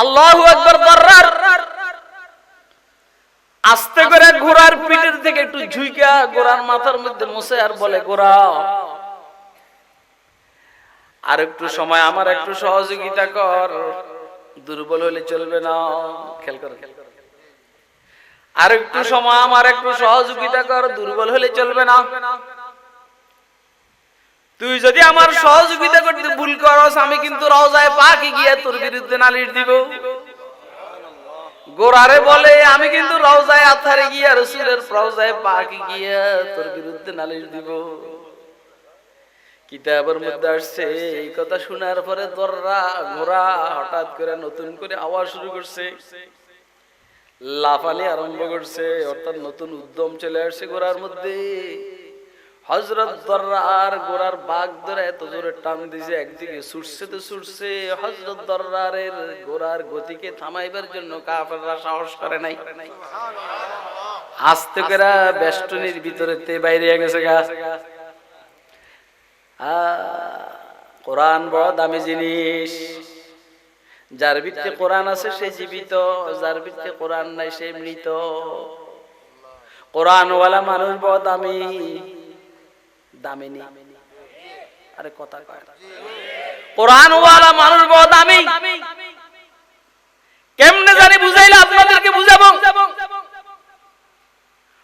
আল্লাহু আকবার। দররার আস্তে করে ঘোড়ার পিঠের থেকে একটু ঝুঁকা ঘোড়ার মাথার মধ্যে মুছে আর বলে, ঘোড়া আর একটু সময় আমার একটু সহযোগিতা কর, দুর্বল হলে চলবে না। খেয়াল করো, আর একটু সময় আমার একটু সহযোগিতা কর, দুর্বল হলে চলবে না। তুই যদি আমার সহযোগিতা করতে ভুল করস, আমি কিন্তু রওজায়ে পাকে গিয়ে তোর বিরুদ্ধে নালিশ দিব। গোরারে বলে, আমি কিন্তু রওজায়ে আতহারে গিয়ে রাসূলের রওজায়ে পাকে গিয়ে তোর বিরুদ্ধে নালিশ দিব। কিতাবের মধ্যে আসছে, এই কথা শোনার পরে ঘোড়া হঠাৎ করে নতুন করে আওয়াজ শুরু করছে, লাফানি আরম্ভ করছে, অর্থাৎ নতুন উদ্যম চলে আসছে ঘোড়ার মধ্যে। হযরত দররার ঘোড়ার বাগ ধরে এত জোরে টান দিছে, একদিকে ছুটছে তো ছুটছে। হযরত দররারের ঘোড়ার গতিকে থামাইবার জন্য কাফেররা সাহস করে নাই। আস্তে করে বেষ্টনীর ভিতরে বাইরে গেছে গা। কোরআন বড় দামি জিনিস, যার ভিতরে কোরআন আছে সে জীবিত, যার ভিতরে কোরআন নাই সে মৃত। কোরআনওয়ালা মানুষ বড় দামি, দামিনী। আরে কথা কয়, কোরআনওয়ালা মানুষ বড় দামি। কেমনে জানি বুঝাইলে আপনাদেরকে বুঝাবো।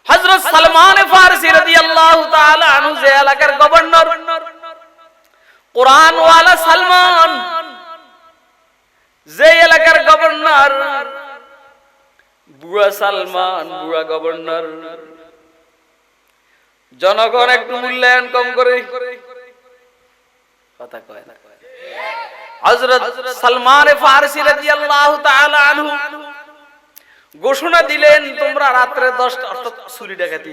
হযরত সালমান ফারসি রাদিয়াল্লাহু তাআলা আনহু যে এলাকার গভর্নর, কোরআনওয়ালা সালমান, যে এলাকার গভর্নর, বুড়া সালমান, বুড়া গভর্নর। জনগণ একটু মূল্যায়ন কম করে, কথা কয় না। হযরত সালমান ফারসি রাদিয়াল্লাহু তাআলা আনহু ঘোষণা দিলেন, তোমরা রাত্রে 10টা, অর্থাৎ চুরি ডাকাতি,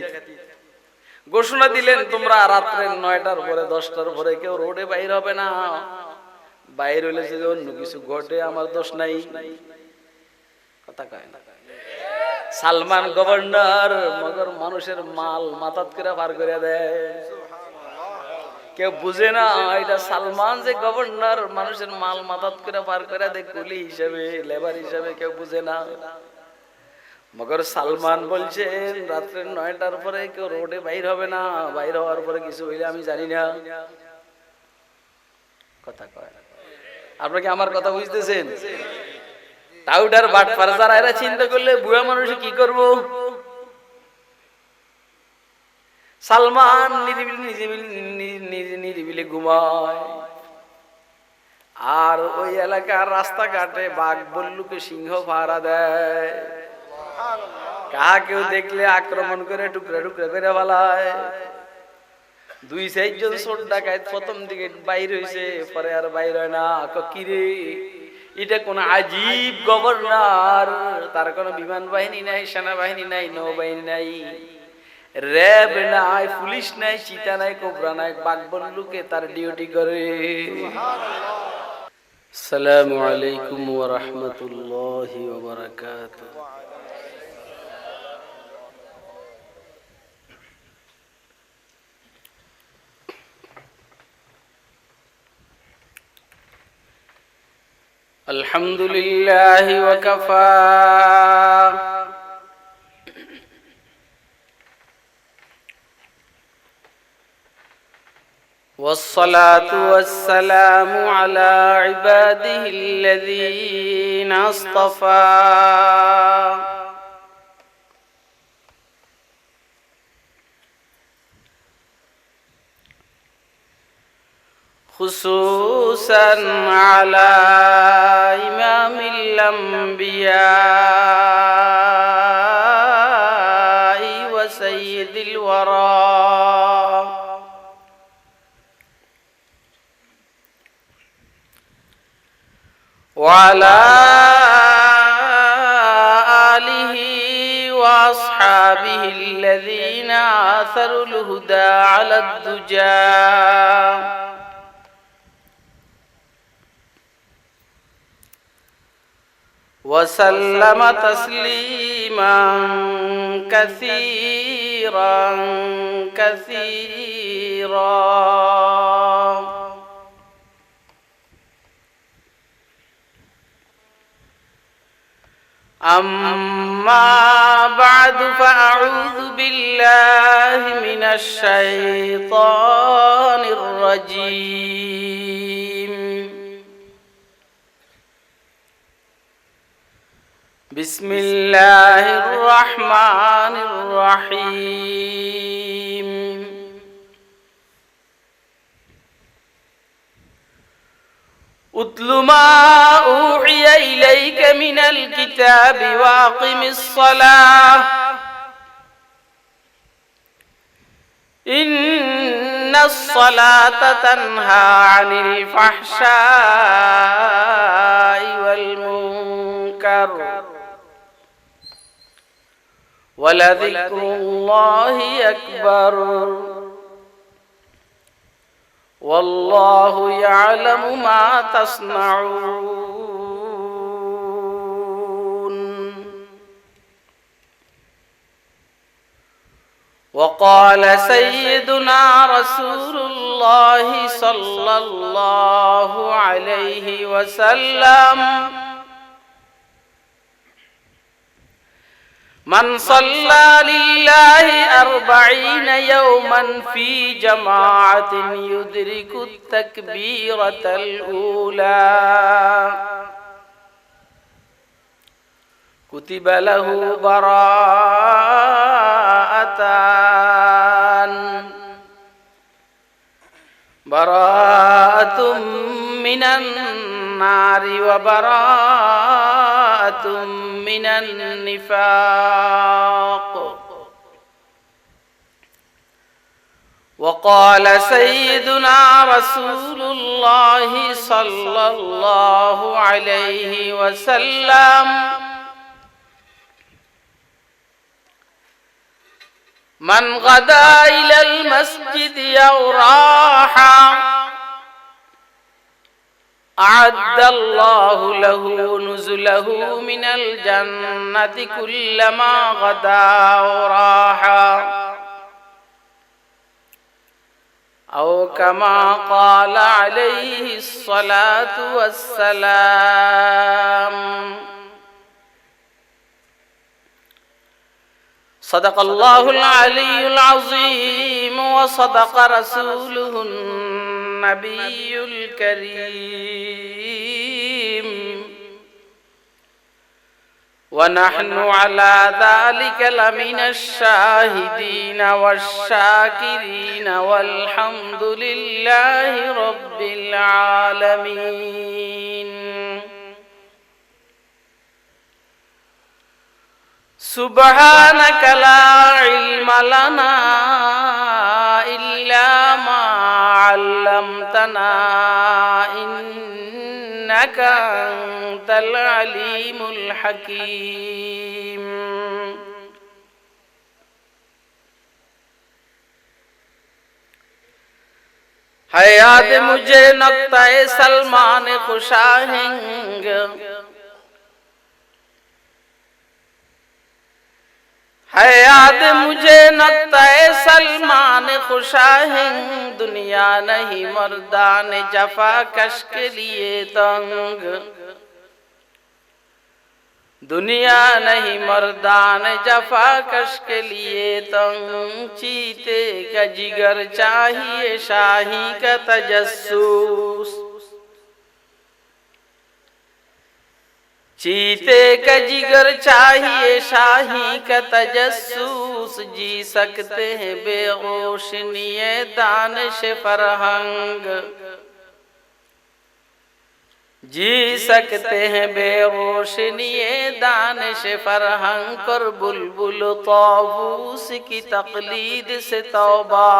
ঘোষণা দিলেন তোমরা রাত্রে 9টার পরে 10টার পরে কেউ রোডে বাইর হবে না। বাইর হইলে যদি অন্য কিছু ঘটে আমার দোষ নাই, কথা কয় না। সালমান গভর্নর, মগর মানুষের মাল মাথাত করে পার করে দেয়, কেউ বুঝে না এটা সালমান যে গভর্নর, মানুষের মাল মাথাত করে পার করে দেয় কুলি হিসেবে, লেবার হিসেবে, কেউ বুঝে না। মগর সালমান বলছেন রাত্রে 9টার পরে কেউ রোডে বাইর হবে না, বাইর হওয়ার পরে কিছু হইলে আমি জানি না, কথা কয়। আপনারা কি আমার কথা বুঝতেছেন? টাউডার বাটপার যারা এরা চিন্তা করলে বুড়া মানুষ কি করব। সালমান নিরিবিলি ঘুমায়, আর ওই এলাকার রাস্তাঘাটে বাঘ বল্লুকে সিংহ পাহারা দেয়। কাকেও দেখলে আক্রমণ করে টুকরা টুকরা করে ফেলায়। 2-4 জন চোর ডাকাত প্রথম দিকে বাইর হইছে, পরে আর বাইর হয় না। কিরে, এটা কোন আজীব গভর্নর, তার কোনো বিমান বাহিনী নাই, সেনাবাহিনী নাই, নৌবাহিনী নাই, র্যাব নাই, পুলিশ নাই, চিতা নাই, কোবরা নাই, বাঘ বল্লুকে তার ডিউটি করে। আসসালামু আলাইকুম ওয়া রাহমাতুল্লাহি ওয়া বারাকাতুহু। আলহামদুলিল্লাহি ওয়া কাফা, والصلاة والسلام على عباده الذين اصطفى خصوصا على إمام الأنبياء وسيد الورى وعلى آله وأصحابه الذين آثروا الهدى على الدجى وسلم تسليما كثيرا كثيرا. أما بعد فأعوذ بالله من الشيطان الرجيم. بسم الله الرحمن الرحيم. أتل ما أوحي إليك من الكتاب وأقم الصلاة إن الصلاة تنهى عن الفحشاء والمنكر ولذكر الله أكبر والله يعلم ما تصنعون. وقال سيدنا رسول الله صلى الله عليه وسلم: من صلى لله 40 يوما في جماعة يدرك التكبيرة الأولى كتب له براءة من النار وبراءة من النفاق. وقال سيدنا رسول الله صلى الله عليه وسلم: من غدا إلى المسجد أو راح أعد الله له نزله من الجنة كلما غدا أو راح، أو كما قال عليه الصلاة والسلام. صدق الله العلي العظيم وصدق رسوله النبي الكريم، ونحن على ذلك لمن الشاهدين والشاكرين والحمد لله رب العالمين. سبحانك لا علم لنا إلا ما علمتنا إنك أنت العليم الحكيم. ہے یاد مجھے نقطۂ سلمان خوشاہنگ، ہے یاد مجھے نقطۂ سلمان خوشاہنگ، دنیا نہیں مردان جفا کش کے لیے تنگ، دنیا نہیں مردان جفا کش کے لیے تنگ، چیتے کا جگر چاہیے شاہی کا تجسس، چیتے کا جگر چاہیے شاہی کا تجسس، جی سکتے ہیں بے روشنی دانش فرہنگ، جی سکتے ہیں بے روشنی دانش فرہنگ، کر بلبل طاووس کی تقلید سے توبہ،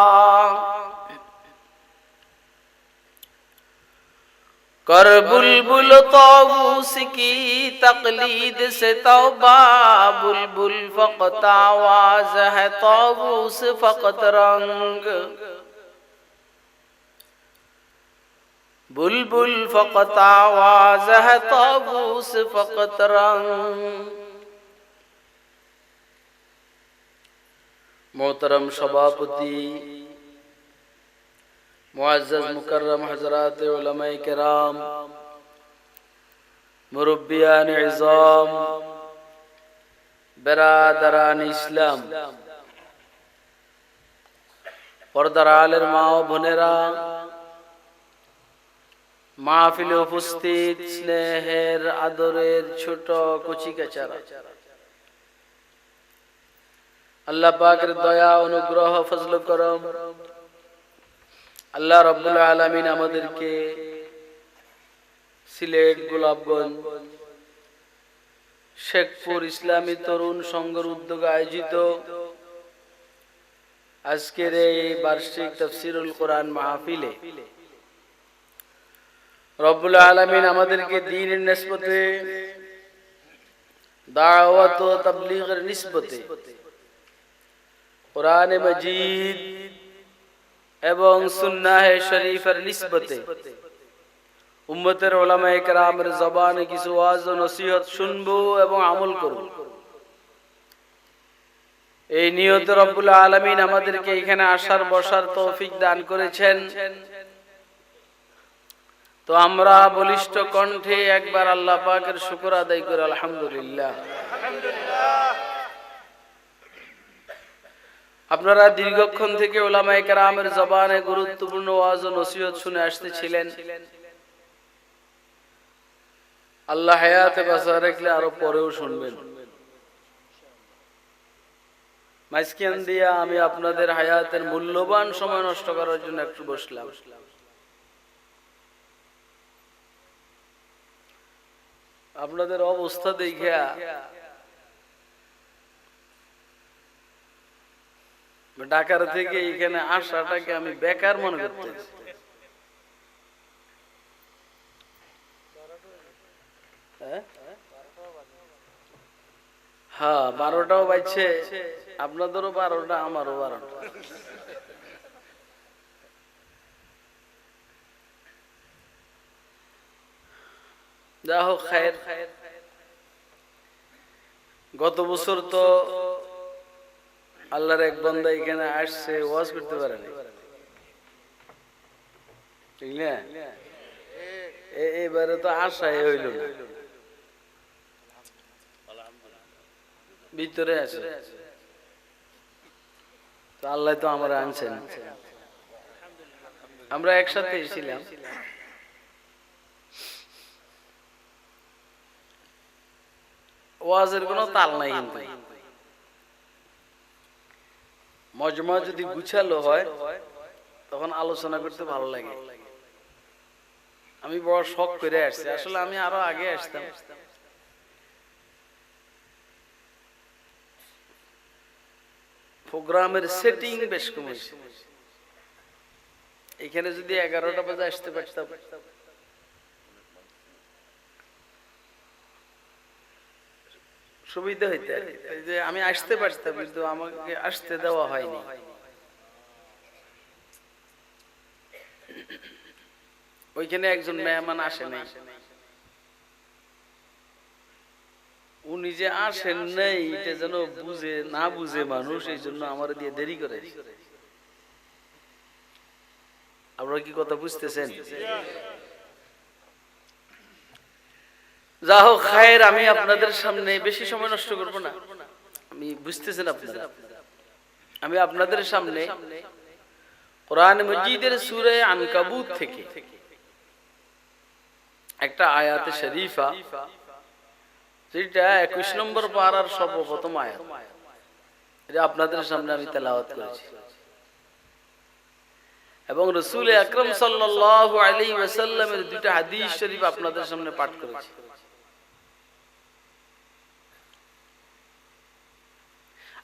کر بلبل طاووس کی تقلید سے توبہ، بلبل فقط آواز ہے طاووس فقط رنگ، بلبل فقط آواز ہے طاووس فقط رنگ۔ محترم সভাপতি, মুআজ্জাজ মুকাররম হযরত উলামায়ে কেরাম, মুরব্বিয়ান ইজাম, বেরাদারান ইসলাম, পর্দার আলের মা ও বোনেরা, মাহফিলে উপস্থিত স্নেহের আদরের ছোট কচিকাচারা, আল্লাহ পাকের দয়া অনুগ্রহ ফজল করম আল্লাহ রাব্বুল আলামিন আমাদেরকে সিলেট গোলাপগঞ্জ শেখপুর ইসলামী তরুণ সংঘের উদ্যোগে আয়োজিত আজকের এই বার্ষিক তাফসীরুল কোরআন মাহফিলে রব্বুল আলামিন আমাদেরকে দ্বীনের নিসবতে, দাওয়াত ও তাবলীগের নিসবতে কোরআন মাজিদ এবং সুন্নাহ শরীফের নিসবতে উম্মতের উলামায়ে কেরামের জবানে কিছু ওয়াজ ও নসিহত শুনবো এবং আমল করব, এই নিয়তে রব্বুল আলামিন আমাদেরকে এখানে আসার বসার তৌফিক দান করেছেন। তো আমরা বলিষ্ঠ কণ্ঠে একবার আল্লাহ পাকের শুকর আদায় করি, আলহামদুলিল্লাহ। আপনারা দীর্ঘক্ষণ থেকে উলামায়ে কেরামের জবানে গুরুত্বপূর্ণ ওয়াজ ও নসিহত শুনে আসতেছিলেন। আল্লাহ হায়াতে বাঁচা রাখলে আরো পরেও শুনবেন। মাঝখান দিয়া আমি আপনাদের হায়াতের মূল্যবান সময় নষ্ট করার জন্য একটু বসলাম। আপনাদের অবস্থা দেখিয়া ঢাকার থেকে এখানে আসাটাকে আমি বেকার মনে করতেছি। হ্যাঁ, 12টাও বাজছে, আপনাদেরও 12টা, আমারও 12টা। যা হোক, খায়ের। গত বছর তো আল্লাহর এক বান্দা এখানে আসছে, ওয়াজ করতে পারে না, ঠিক না? এবারে তো আশাই হইল না, ভিতরে আছে তো আল্লাহ তো আমরা আনছেন। আমরা একসাথে ছিলাম, ওয়াজের কোনো তাল নাই, কিন্তু মজমা যদি গুছালো হয় তখন আলোচনা করতে ভালো লাগে। আমি বড় শখ করে আসছি, আসলে আমি আরো আগে আসতাম। প্রোগ্রামের সেটিং বেশ কমেছে, এখানে যদি 11টা বাজে আসতে পারতাম সুবিধা হইতে। যে আমি আসতে পারতাম, কিন্তু আমাকে আসতে দেওয়া হয়নি। ওইখানে একজন মেহমান আসে নাই, উনি যে আসেন নাই এটা যেন বুঝে না বুঝে মানুষ, এই জন্য আমার দিয়ে দেরি করে। আপনারা কি কথা বুঝতেছেন? যা হোক, খায়ের। আমি আপনাদের সামনে বেশি সময় নষ্ট করব না, আমি বুঝতেছেন আপনারা। আমি আপনাদের সামনে কোরআন মাজিদের সূরা আনকাবুত থেকে একটা আয়াতে শরীফা, যেটা 21 নম্বর পারার সর্বপ্রথম আয়াত, এটা আপনাদের সামনে আমি তেলাওয়াত করেছি এবং রাসূল আকরাম সাল্লাল্লাহু আলাইহি ওয়াসাল্লামের দুটো হাদিস শরীফ আপনাদের সামনে পাঠ করেছি।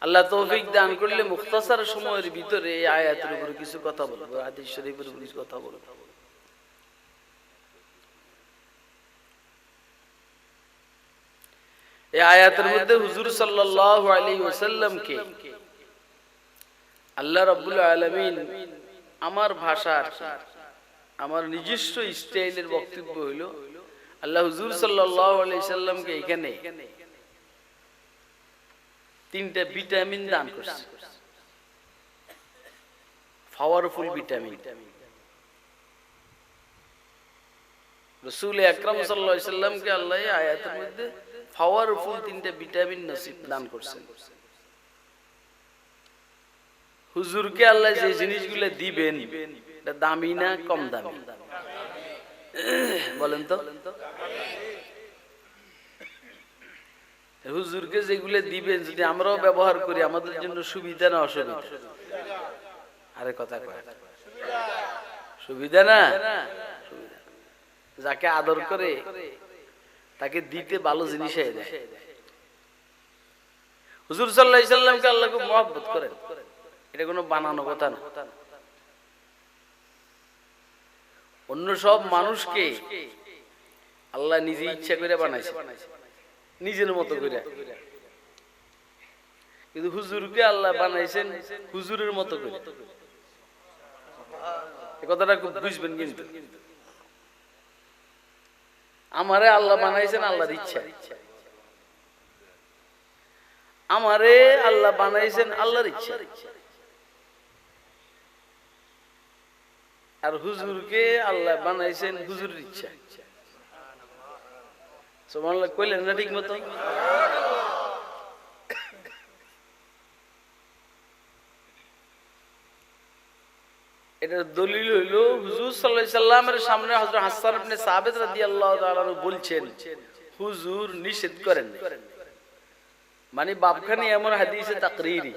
আল্লাহ তৌফিক দান করলে মুখতাসার সময়ের ভিতরে এই আয়াতের উপর কিছু কথা বলবো, হাদিস শরীফের উপর কিছু কথা বলবো। এই আয়াতের মধ্যে হুজুর সাল্লাল্লাহু আলাইহি ওয়াসাল্লামকে আল্লাহ রাব্বুল আলামিন আমার ভাষার, আমার নিজস্ব স্টাইলের বক্তব্য হইল, আল্লাহ হুজুর সাল্লাল্লাহু আলাইহি সাল্লামকে এখানে 3টা ভিটামিন দান করছে, পাওয়ারফুল ভিটামিন। রাসূল আকরাম সাল্লাল্লাহু আলাইহি সাল্লামকে আল্লাহ আয়াতের মধ্যে পাওয়ারফুল 3টা ভিটামিন নসিব দান করছেন। হুজুরকে আল্লাহ যে জিনিসগুলো দিবেন এটা দামি না কম দামি বলেন তো? হুজুরকে যেগুলো দিবেন যদি আমরাও ব্যবহার করি আমাদের জন্য সুবিধা না অসুবিধা? আরে কথা কয় সুবিধা না? যাকে আদর করে তাকে দিতে ভালো জিনিস দেয়। হুজুর সাল্লাল্লাহু আলাইহি সাল্লামকে আল্লাহ খুব মহব্বত করেন, এটা কোনো বানানো কথা না। অন্য সব মানুষকে আল্লাহ নিজে ইচ্ছা করে বানাইছে, নিজের মতো করে, কিন্তু হুজুরকে আল্লাহ বানাইছেন হুজুরের মতো করে। এই কথাটা খুব বুঝবেন। কিন্তু আমারে আল্লাহ বানাইছেন আল্লাহর ইচ্ছা, আমারে আল্লাহ বানাইছেন আল্লাহর ইচ্ছা, আর হুজুরকে আল্লাহ বানাইছেন হুজুরের ইচ্ছা। সুবহানাল্লাহ কইলেন না ঠিক মতো? এটার দলিল হইল হুজুর সাল্লাল্লাহু আলাইহি সাল্লামের সামনে হযরত হাসান ইবনে সাবিত রাদিয়াল্লাহু তাআলা বলছেন হুজুর নিষেধ করেন, মানে বাপখানি এমন হাদিসে তাকরীরি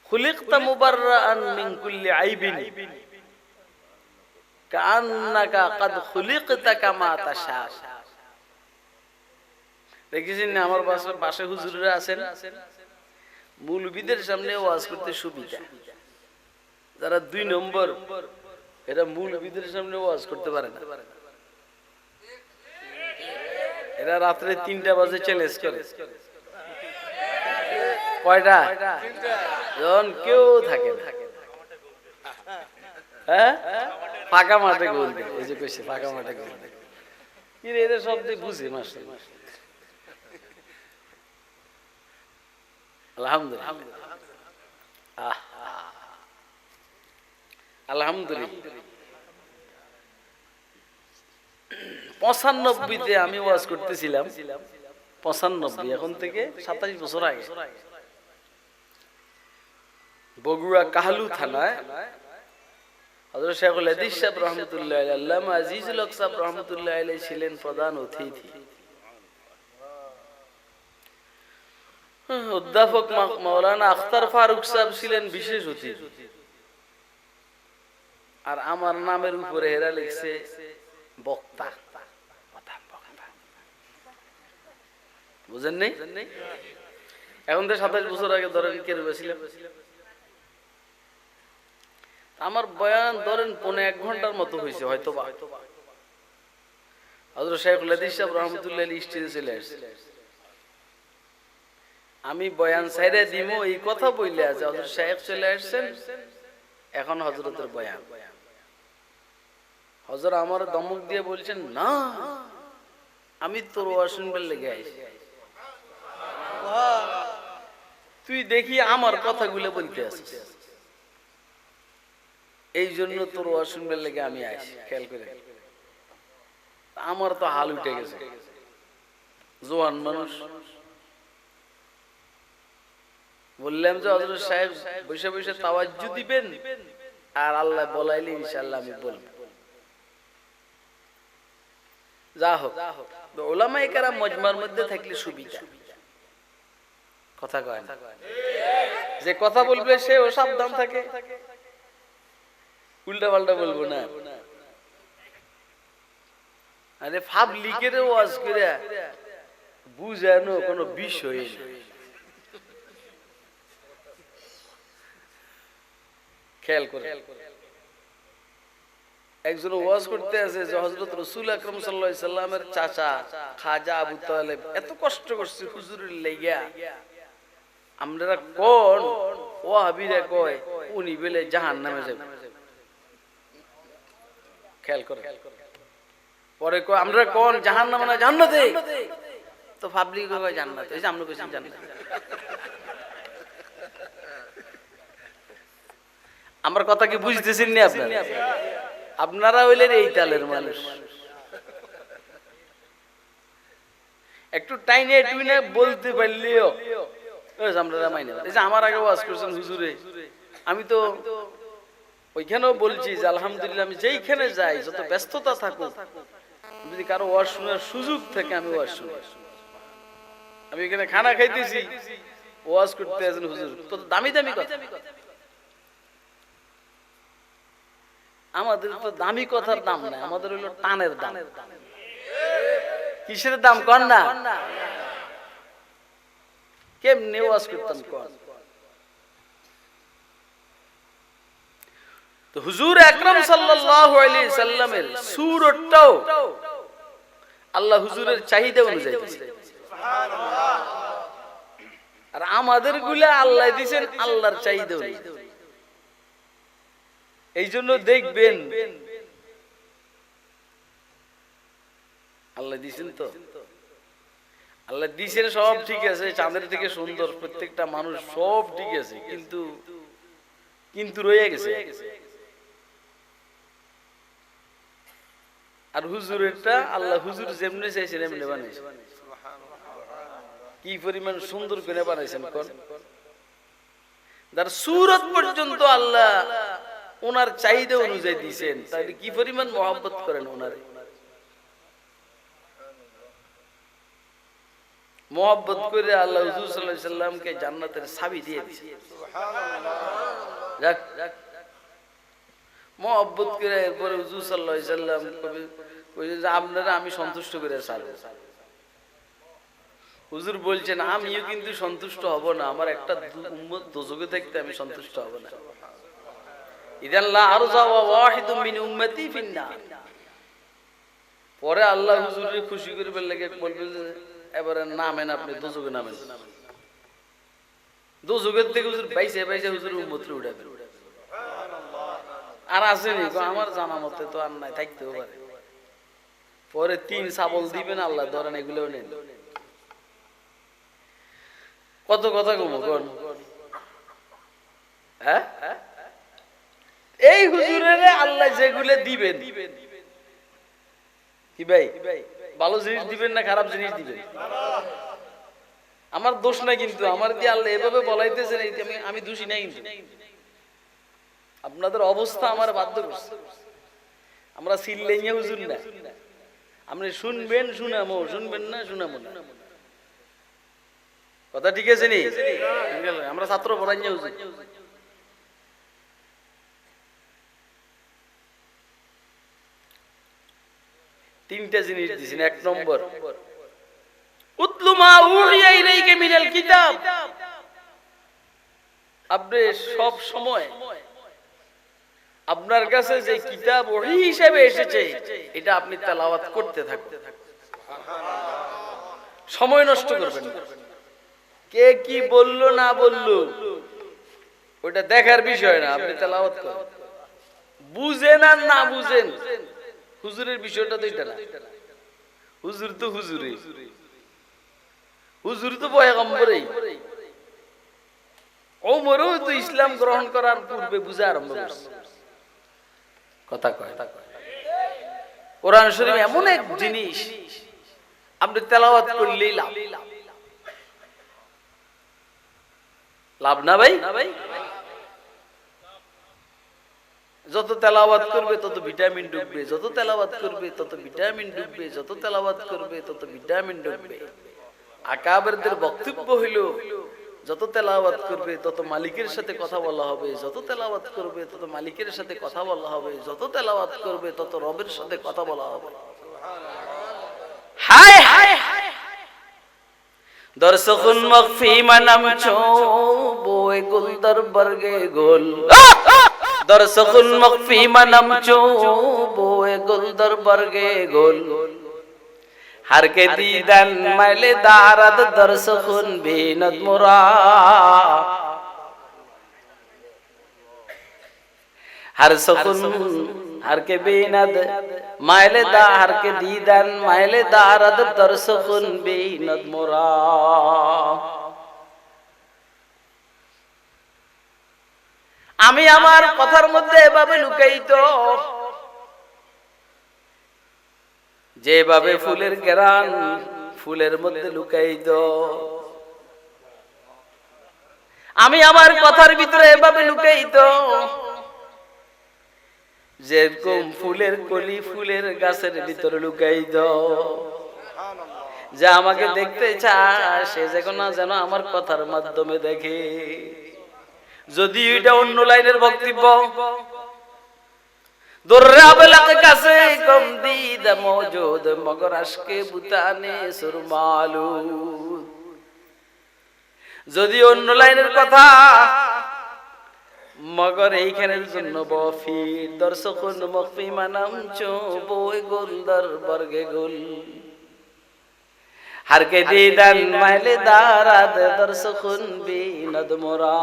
খুলিকতা মুবাররাআন মিন কুল্লি আইবিন কাআন্নাকা ক্বাদ খুলিকতা কামা তাশা। দেখেছেন না আমার পাশে হুজুররা আছেন, মৌলবীদের সামনে ওয়াজ করতে সুবিধা। যারা 2 নম্বর এরা মৌলবীদের সামনে ওয়াজ করতে পারে না, এরা রাত্রে 3টা বাজে চ্যালেঞ্জ করে। কয়টা? যখন কেউ থাকে না, হ্যাঁ ফাঁকা মাঠে গোল দেয়। এই যে কইছে ফাঁকা মাঠে গোল দেয়, কি রে এদের শব্দ বুঝে মাশাআল্লাহ। আলহামদুলিল্লাহ আলহামদুলিল্লাহ। 95-তে আমি ওয়াজ করতেছিলাম, 95 এখন থেকে 27 বছর আগে বগুড়া কাহালু থানায় হযরত শেখুল হাদিস সাহেব রাহমাতুল্লাহ আলাইহি, আল্লামা আজিজুল হক সাহেব রাহমাতুল্লাহ আলাইহি ছিলেন প্রধান অতিথি। অধ্যাপক মাওলানা আখতার ফারুক সাহেব ছিলেন বিশেষ অতিথি। আর আমার নামের উপরে এরা লিখছে বক্তা। বুঝেন নাই? এখন তো 27 বছর আগে ধরেন কে ছিলাম, আমার বয়ান ধরেন 1.5 ঘন্টার মতো হয়েছে হয়তো বা। হযরত শেখুল হাদিস সাহেব রাহমাতুল্লাহ আলাইহি স্টেজে চলে আসছে, আমি বয়ান ছাইড়া দিমু এই কথা বইলে আছে হযরত শেখ চলে আসছেন, এখন হযরতের বয়ান। হযরত আমার দমক দিয়ে বলছেন না আমি তোর ওয়াজ শুনবার লেগে আইছি, তুই দেখি আমার কথাগুলো বলতে আছিস, এই জন্য তোর ওয়াজ শুনবার লেগে আমি আইছি। খেয়াল করে আমার তো হাল উঠে গেছে, জোয়ান মানুষ। বললাম যে হযরত সাহেব বসে বসে তাওয়াজ্জু দিবেন, আর আল্লাহ বলাইলে ইনশাআল্লাহ আমি বলবো। যা হোক, উলামায়ে কেরাম মজমার মধ্যে থাকলে সুবিধা। কথা কয় না, যে কথা বলবে সেও সাবধান থাকে, উল্টা পাল্টা বলবো না। আরে পাবলিকের ওয়াজ করে বুঝানো কোনো বিষয় না। খেয়াল করে একজন ওয়াজ করতে আছে যে হযরত রাসূল আকরাম সাল্লাল্লাহু আলাইহি সাল্লামের চাচা খাজা আবু তালেব এত কষ্ট করছে হুজুরের লাগা, আমরা কোন ওয়াহাবিরা কয় উনি বলে জাহান্নামে যাবে। খেয়াল করে পরে কয় আমরা কোন জাহান্নামে না জান্নাতে, তো পাবলিক কয় জান্নাতে, এই যে আমরা কইছি জান্নাতে। আমার কথা কি বুঝতেছেন না আপনারা? আপনারা হইলেন এই তালের মানুষ। একটু টাইনে টুইনে বলতে পারলেও আমরা মাইনে এই যে আমার আগে ওয়াজ করছেন হুজুরে, আমি তো ওইখানেও বলছি যে আলহামদুলিল্লাহ আমি যেইখানে যাই যত ব্যস্ততা থাকুক, যদি কারো ওয়াজ শোনার সুযোগ থাকে আমি ওয়াজ শুনি। আমি এখানে খানা খাইতেছি, ওয়াজ করতে আছেন হুজুর, কত দামি দামি কথা। আমাদের তো দামি কথার দাম নাই, আমাদের হলো টানের দাম। কিসের দাম কর না? কেমনে ওয়াজ করতাম কর। তো হুজুর আকরাম সাল্লাল্লাহু আলাইহি সাল্লামের সুরতটাও আল্লাহ হুজুরের চাহিদা অনুযায়ী দিয়েছেন। সুবহানাল্লাহ। আর আমাদের গুলা আল্লাহ দিবেন আল্লাহর চাহিদা অনুযায়ী। এই জন্য দেখবেন আল্লাহ দিয়েছেন তো, আল্লাহ দিয়েছেন সব ঠিক আছে, চাঁদের থেকে সুন্দর প্রত্যেকটা মানুষ সব ঠিক আছে, কিন্তু কিন্তু রয়ে গেছে। আর হুজুরেরটা আল্লাহ হুজুর যেমনি চাইছেন এমনি বানাইছেন। কি পরিমাণ সুন্দর করে বানাইছেন কোন, যার সূরত পর্যন্ত আল্লাহ ওনার চাহিদা অনুযায়ী দিয়েছেন, তাহলে কি পরিমাণ মহব্বত করেন ওনারে। মহব্বত করে আল্লাহ হুজুর সাল্লাল্লাহু আলাইহি সাল্লামকে জান্নাতের চাবি দিয়ে দিয়েছেন। সুবহানাল্লাহ। যাক মহব্বত করে এরপরে হুজুর সাল্লাল্লাহু আলাইহি সাল্লাম কইছে যে আপনারা আমি সন্তুষ্ট করে ছাড়বো। হুজুর বলছেন আমিও কিন্তু সন্তুষ্ট হব না, আমার একটা উম্মত দোজখে থাকতে আমি সন্তুষ্ট হব না। ইদান লা আরজা ওয়া ওয়াহিদুম মিন উম্মতি ফিন্নার। পরে আল্লাহ হুজুরের খুশি করবার লাগে বলবেন এবারে নামেন আপনি দোজখে নামেন। দোজখের থেকে হুজুর বাইসে বাইসে হুজুর উম্মতরে উঠাবেন। আর আসেনি আমার জানা মতে তো আর নাই, থাকতেও পারে। পরে 3 শাবল দিবেন আল্লাহ, ধরেন এগুলোও নেন। কত কথা কম কোন, হ্যাঁ এই হুজুরের আল্লাহ যেগুলো দিবেন, কি ভাই ভালো জিনিস দিবেন না খারাপ জিনিস দিবেন? আমার দোষ নাই, কিন্তু আমার দিয়ে আল্লাহ এভাবে বলাইতেছেন, আমি দোষী নাই, কিন্তু আপনাদের অবস্থা আমার বাধ্য করছে। আমরা সিল্লাইয়া হুজুর না, আপনি শুনবেন শুনামো, শুনবেন না শুনামো না। কথা ঠিক আছে নি? আমরা ছাত্র পড়াইয়া হুজুর। তিনটা জিনিস দিয়েছেন। 1 নম্বর উতলু মা উহিয়া ইলাইকা মিনাল কিতাব। আপনি সব সময় আপনার কাছে যে কিতাব ওহী হিসেবে এসেছে এটা আপনি তেলাওয়াত করতে থাকুন। সময় নষ্ট করবেন না। কে কি বললো না বললো ওটা দেখার বিষয় না, আপনি তেলাওয়াত করেন। বুঝেন আর না বুঝেন হুজুরের বিষয়টা তো এটা না। হুজুর তো হুজুরই, হুজুর তো পয়গম্বরই। ওমরও তো ইসলাম গ্রহণ করার পূর্বে বুঝা আরম্ভ করছে। কথা কয় কোরআন শরীফ এমন এক জিনিস আপনি তেলাওয়াত করলেই লাভ। লাভ না ভাই? যত তেলাওয়াত করবে তত ভিটামিন ঢুকবে, যত তেলাওয়াত করবে তত ভিটামিন ঢুকবে, যত তেলাওয়াত করবে তত ভিটামিন ঢুকবে। আকাবেরদের বক্তব্য হইল যত তেলাওয়াত করবে তত মালিকের সাথে কথা বলা হবে, যত তেলাওয়াত করবে তত মালিকের সাথে কথা বলা হবে, যত তেলাওয়াত করবে তত রবের সাথে কথা বলা হবে। হায় হায় দর্শকুন মগফি মানাম ছো বয়ে গুল দরবারগে গোল। দর্শকুন মগফি মানাম চো বয়ে গুল দরবারগে গোল। हर के दीदन मैले दारद दर्शकुन बीनद मुरा। हर सकुन हर के बीनद मैले दा हर के दीदन मैले दारद दर्शकुन बीनद मुरा। আমি আমার কথার মধ্যে এভাবে লুকায়িত, যেভাবে ফুলের ঘ্রাণ ফুলের মধ্যে লুকাই দাও। আমি আমার কথার ভিতরে এভাবে লুকাই দাও যেরকম ফুলের কলি ফুলের গাছের ভিতরে লুকাই দাও। যে আমাকে দেখতে চায় সে যেন আমার কথার মাধ্যমে দেখে। যদি এটা অন্য লাইনের বক্তব্য, দর্রাবলাকে কাছে কম দিদ মওজুদ মগর আশকে বুতানে সুরমালু। যদি অন্য লাইনের কথা, মগর এইখানের জন্য বফি দর্শকুন মখফি মানাম চো বই গোল দর বর্গে গোল হারকে দিদান মাইলে দারাদ দর্শকুন বিনদ মোরা।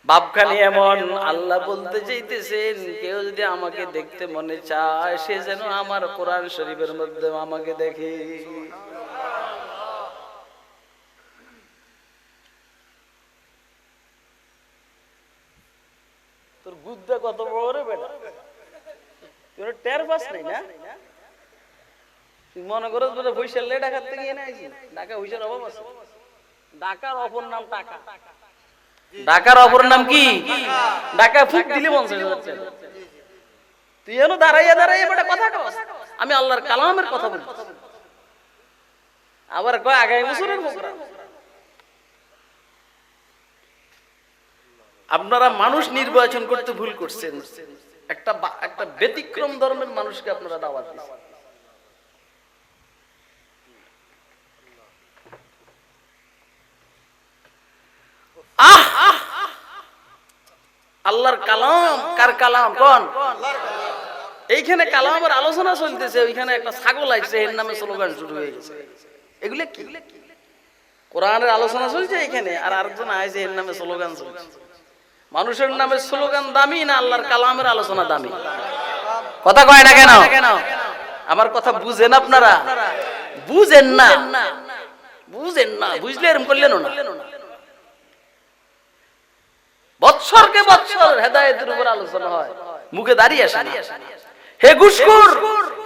বাপখানি এমন আল্লাহ বলতে চাইতেছেন, কেউ যদি আমাকে দেখতে মনে চায় সে যেন আমার কোরআন শরীফের মধ্যে আমাকে দেখে। তোর গুদ্দা কত বড় রে বেটা, তোর টের পাস নাই না? তুই মনে করস বলে পয়সা লে ঢাকার থেকে এনে আইছি? ঢাকা পয়সার অভাব আছে? ঢাকার অপর নাম টাকা। ঢাকার অপর নাম কি? ঢাকা ফুক দিলে 50,000। তুই এনো দাঁড়াইয়া দাঁড়াইয়া বেটা কথা কস। আমি আল্লাহর কালামের কথা বলি, আবার কয় আগামী বছরের প্রোগ্রাম। আপনারা মানুষ নির্বাচন করতে ভুল করছেন। একটা ব্যতিক্রম ধর্মের মানুষকে আপনারা দাওয়াত দিচ্ছেন। আল্লাহর কালাম কার কালাম? কোন? এইখানে কালামের আলোচনা চলতেছে, ওইখানে একটা ছাগল আসছে, এর নামে স্লোগান শুরু হয়ে গেছে। এগুলো কি? কোরআনের আলোচনা চলছে এখানে, আর আরেকজন আইছে এর নামে স্লোগান চলছে। মানুষের নামে স্লোগান দামি না আল্লাহর কালামের আলোচনা দামি? কথা কয় না কেন? আমার কথা বুঝেন আপনারা? বুঝেন না, বুঝেন না, বুঝলে এরকম করলেন না। বৎসরকে বৎসর হেদায়েতের উপর আলোচনা হয়, মুখে দাঁড়িয়ে আসে না। হে ঘুষখোর,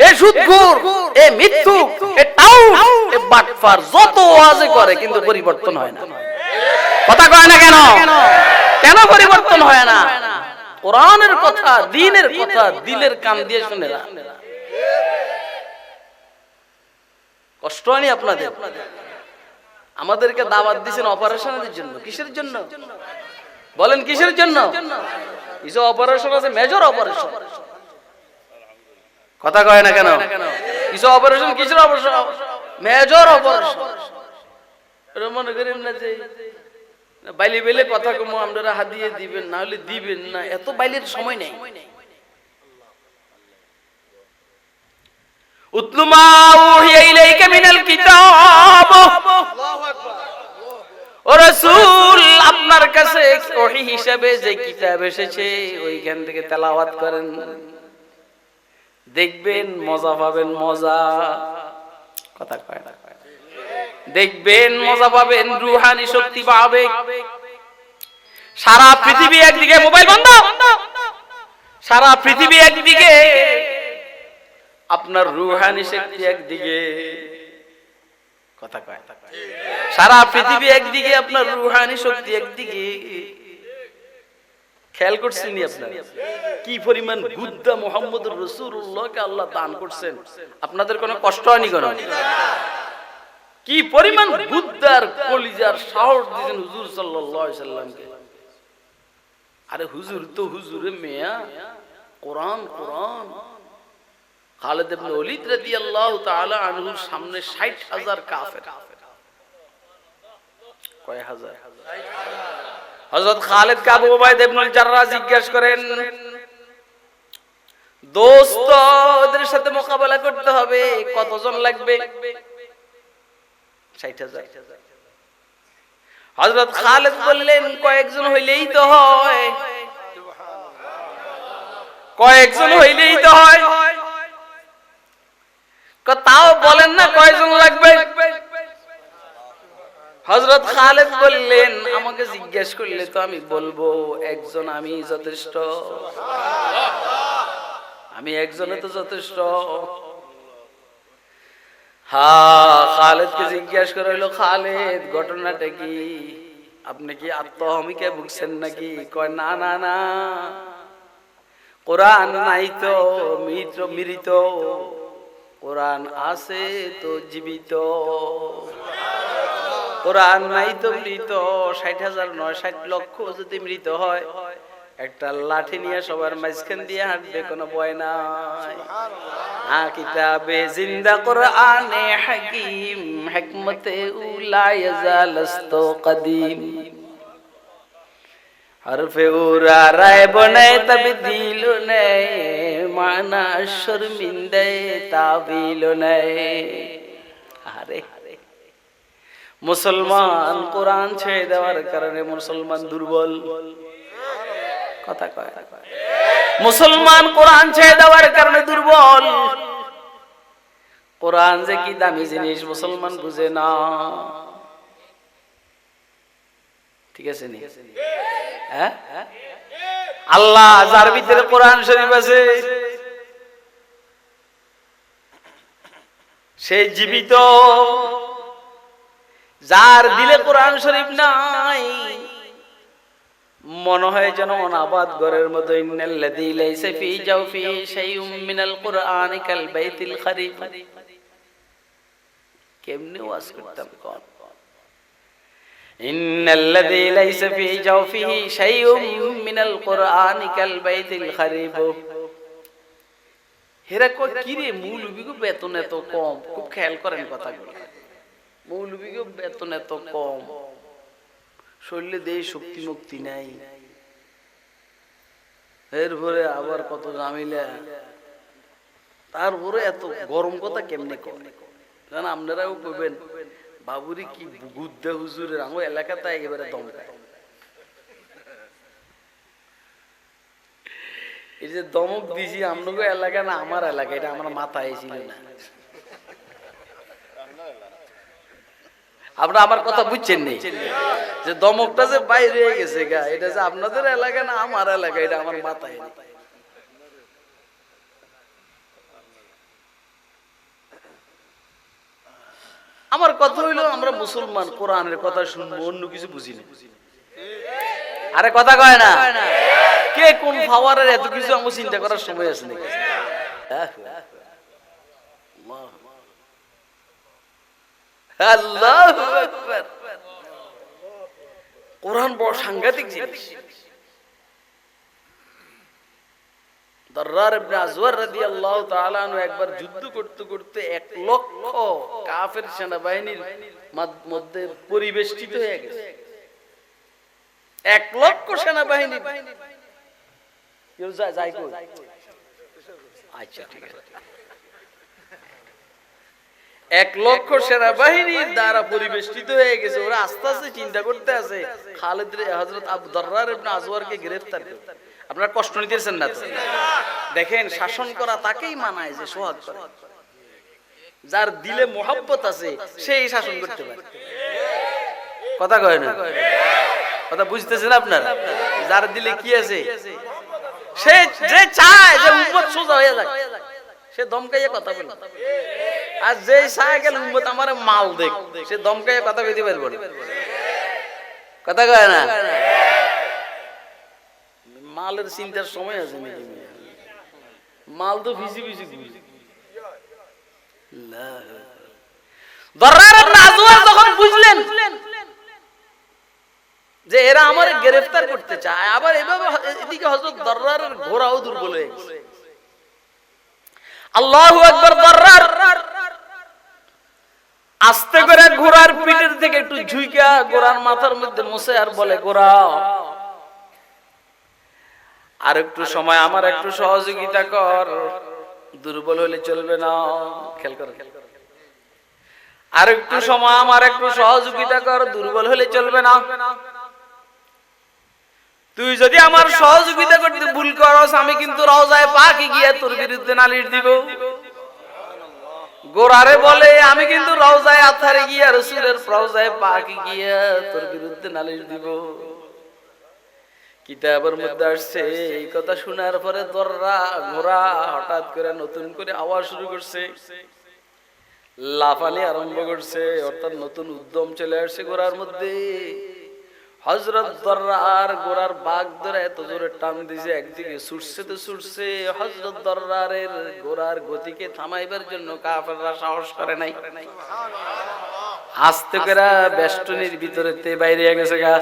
হে সুদখোর, হে মিথ্যুক, হে টাউট, হে বাটপার, যত ওয়াজে করে কিন্তু পরিবর্তন হয় না। কথা কয় না কেন? কেন পরিবর্তন হয় না? কোরআনের কথা, দ্বীনের কথা দিলের কান দিয়ে শুনে না। কষ্ট হয়নি আপনাদের? আমাদেরকে দাওয়াত দিয়েছেন অপারেশনের জন্য। কিসের জন্য বলেন? কিসের জন্য? কিছু অপারেশন আছে, মেজর অপারেশন। কথা কয় না কেন? কিছু অপারেশন, কিসের অপারেশন? Major operation. এটা মনে করেন না যে বাইলে বেলে কথা কমো আপনারা হাদিয়ে দিবেন, না হলে দিবেন না, এত বাইলের সময় নেই। উতলু মা উহিয়া ইলাইকা মিনাল কিতাব। আল্লাহু আকবার। ও রাসূল, আপনার কাছে ওহী হিসাবে যে কিতাব এসেছে ওইখান থেকে তেলাওয়াত করেন, দেখবেন মজা পাবেন। মজা কথা কয় না? দেখবেন মজা পাবেন, রূহানি শক্তি পাবে। সারা পৃথিবী একদিকে, মোবাইল বন্ধ, সারা পৃথিবী একদিকে, আপনার রূহানি শক্তি একদিকে। কথা কয়? সারা পৃথিবী একদিকে, আপনার রূহানি শক্তি একদিকে। খেয়াল করছেন আপনারা কি পরিমাণ গুদ্দা মুহাম্মদুর রাসূলুল্লাহকে আল্লাহ দান করছেন? আপনাদের কোনো কষ্ট হয়নি? কোনো কি পরিমাণ বুদ্ধার কলিজার সাহস দিয়েছেন হুজুর সাল্লাল্লাহু আলাইহি সাল্লামকে। আরে হুজুর তো হুজুরে মিয়া, কোরআন কোরআন। খালিদ ইবনে ওলীদ রাদিয়াল্লাহু তাআলা আনহুর সামনে ৬০,০০০ কাফের। কয় হাজার? হযরত খালিদ কে আবু উবাইদা ইবনুল জাররাহ জিজ্ঞাসা করেন, দোস্ত ওদের সাথে মোকাবেলা করতে হবে, কতজন লাগবে? ৬০,০০০। হযরত খালিদ বললেন, কয়েকজন হইলেই তো হয়। কয়েকজন হইলেই তো হয়। তাও বলেন না কয়জন লাগবে? হযরত খালিদ বললেন, আমাকে জিজ্ঞেস করলে তো আমি বলবো একজন আমি যথেষ্ট। আমি একজনে তো যথেষ্ট। হ্যাঁ, খালেদকে জিজ্ঞাসা করে হইলো, খালেদ ঘটনাটা কি? আপনি কি আত্মহমিকে ভুগছেন নাকি? কয় না না না, কোরআন নাই তো মৃত, কোরআন আছে তো জীবিত। কোরআন নাই তো মৃত। 60,000 নয় 60 লক্ষ যদি মৃত হয়, একটা লাঠি নিয়ে সবার মাঝখান দিয়ে হাঁটবে, কোনো ভয় নাই। কিতাবে জিন্দা কোরআনে হাকিম, হিকমতে উলা ইয়াজালস্তু কদিম। হরফে উরা রায় বনে তবদীল নেই, মানা শর্মিন্দে তাবিল নেই। আরে মুসলমান কোরআন ছেড়ে দেওয়ার কারণে মুসলমান দুর্বল। কথা কয়, মুসলমান কোরআন ছেড়ে দেওয়ার কারণে দুর্বল। কোরআন যে কি দামি জিনিস মুসলমান বুঝে না। ঠিক আছে নি? হ্যাঁ, আল্লাহ যার ভিতরে কোরআন শরীফ আছে সে জীবিত। যার দিলে কোরআন শরীফ নাই মনে হয় যেন অনাবাদ ঘরের মতো। ইন্নাল্লাযী লাইসা ফী জাওফিহি শাইউম মিনাল কুরআনি কাল বাইতিল খারিব। কেমনে ওয়াজ করতাম কোন? ইন্নাল্লাযী লাইসা ফী জাওফিহি শাইউম মিনাল কুরআনি কাল বাইতিল খারিব। হেরা কই কি রে, মৌলবীগো বেতন এত কম। খুব খেয়াল করেন কথাগুলো। মৌলবীগো বেতন এত কম, শরীরে দেহ শক্তি মুক্তি নাই, এরপরে আবার কত ঝামেলা, তারপরে এত গরম কথা কেমনে করে? কারণ আপনারাও কইবেন বাবুরি কি গুদ্দা হুজুরের আমার এলাকাতে একেবারে দমকায়। এই যে দমক দিছি আপনাকে এলাকা না আমার এলাকা, এটা আমার মাথায় ছিল না। আপনারা আমার কথা বুঝছেন নি যে দমকটা যে বাইরে হয়ে গেছে গা, এটা যে আপনাদের এলাকা না আমার এলাকা, এটা আমার মাথায় নেই। আমার কথা হইলো আমরা মুসলমান, কোরআনের কথা শুনবো, অন্য কিছু বুঝি না। আরে কথা কয় না, কে কোন ফাওয়ারের এত কিছু আমার চিন্তা করার সময় আছে নাকি? আল্লাহু আকবার। কোরআন বড় সাংঘাতিক জিনিস। দাররার ইবনে আজওয়ার রাদিয়াল্লাহু তাআলা আনহু একবার যুদ্ধ করতে করতে 1 লক্ষ কাফের সেনাবাহিনীর মধ্যে পরিবেষ্টিত হয়ে গেছে। 1 লক্ষ সেনাবাহিনী কেউ যায় কই? আচ্ছা ঠিক আছে। 1 লক্ষ সেনাবাহিনীর দ্বারা পরিবেষ্টিত হয়ে গেছে। ওরা আস্তে আস্তে চিন্তা করতে আছে খালিদ হযরত আবু দাররার ইবনে আজওয়ারকে গ্রেফতার করতে। আপনারা কষ্ট নিতেছেন না তো? দেখেন, শাসন করা তাকেই মানায় যে সোহাগ করে। যার দিলে মোহাব্বত আছে সেই শাসন করতে পারে। কথা কয় না? কথা বুঝতেছেন আপনারা? যার দিলে কি আছে, সে যে চায় যে উম্মত সোজা হয়ে যাক, সে দমকাইয়া কথা বলে। আর যে চায় গেল উম্মত আমারে মাল দেখ, সে দমকাইয়া কথা কইতে পারবে না। কথা কয় না? মালের চিন্তার সময় আছে নাকি? মাল তো ভিজি ভিজি ঘুরে। দাররার ইবনে আজওয়ার যখন বুঝলেন যে এরা আমারে গ্রেফতার করতে চায়, আবার এভাবে এদিকে হযরত দাররারের ঘোড়াও দুর্বল হয়ে গেছে। আল্লাহু আকবার। দাররার আস্তে করে ঘোড়ার পিঠের থেকে একটু ঝুইকা ঘোড়ার মাথার মধ্যে মুছে আর বলে, ঘোড়া আর একটু সময় আমার একটু সহযোগিতা কর, দুর্বল হলে চলবে না। খেয়াল কর, আর একটু সময় আমার একটু সহযোগিতা কর, দুর্বল হলে চলবে না। তুই যদি আমার সহযোগিতা করতে ভুল করস, আমি কিন্তু রওজায়ে পাকে গিয়ে তোর বিরুদ্ধে নালিশ দিব। গোরারে বলে, আমি কিন্তু রওজায়ে আতহারে গিয়ে রাসূলের রওজায়ে পাকে গিয়ে তোর বিরুদ্ধে নালিশ দিব। কিতাবের মধ্যে আসছে এই কথা শোনার পরে ঘোড়া হঠাৎ করে নতুন করে আওয়াজ শুরু করছে, লাফানি আরম্ভ করছে, অর্থাৎ নতুন উদ্যম চলে আসছে ঘোড়ার মধ্যে। হযরত দররার ঘোড়ার বাগ ধরে এত জোরে টান দিছে, একদিকে ছুটছে তো ছুটছে। হযরত দররারের ঘোড়ার গতিকে থামাইবার জন্য কাফেররা সাহস করে নাই। আস্তে করে বেষ্টনীর ভিতরে তে বাইরে গেছে গা।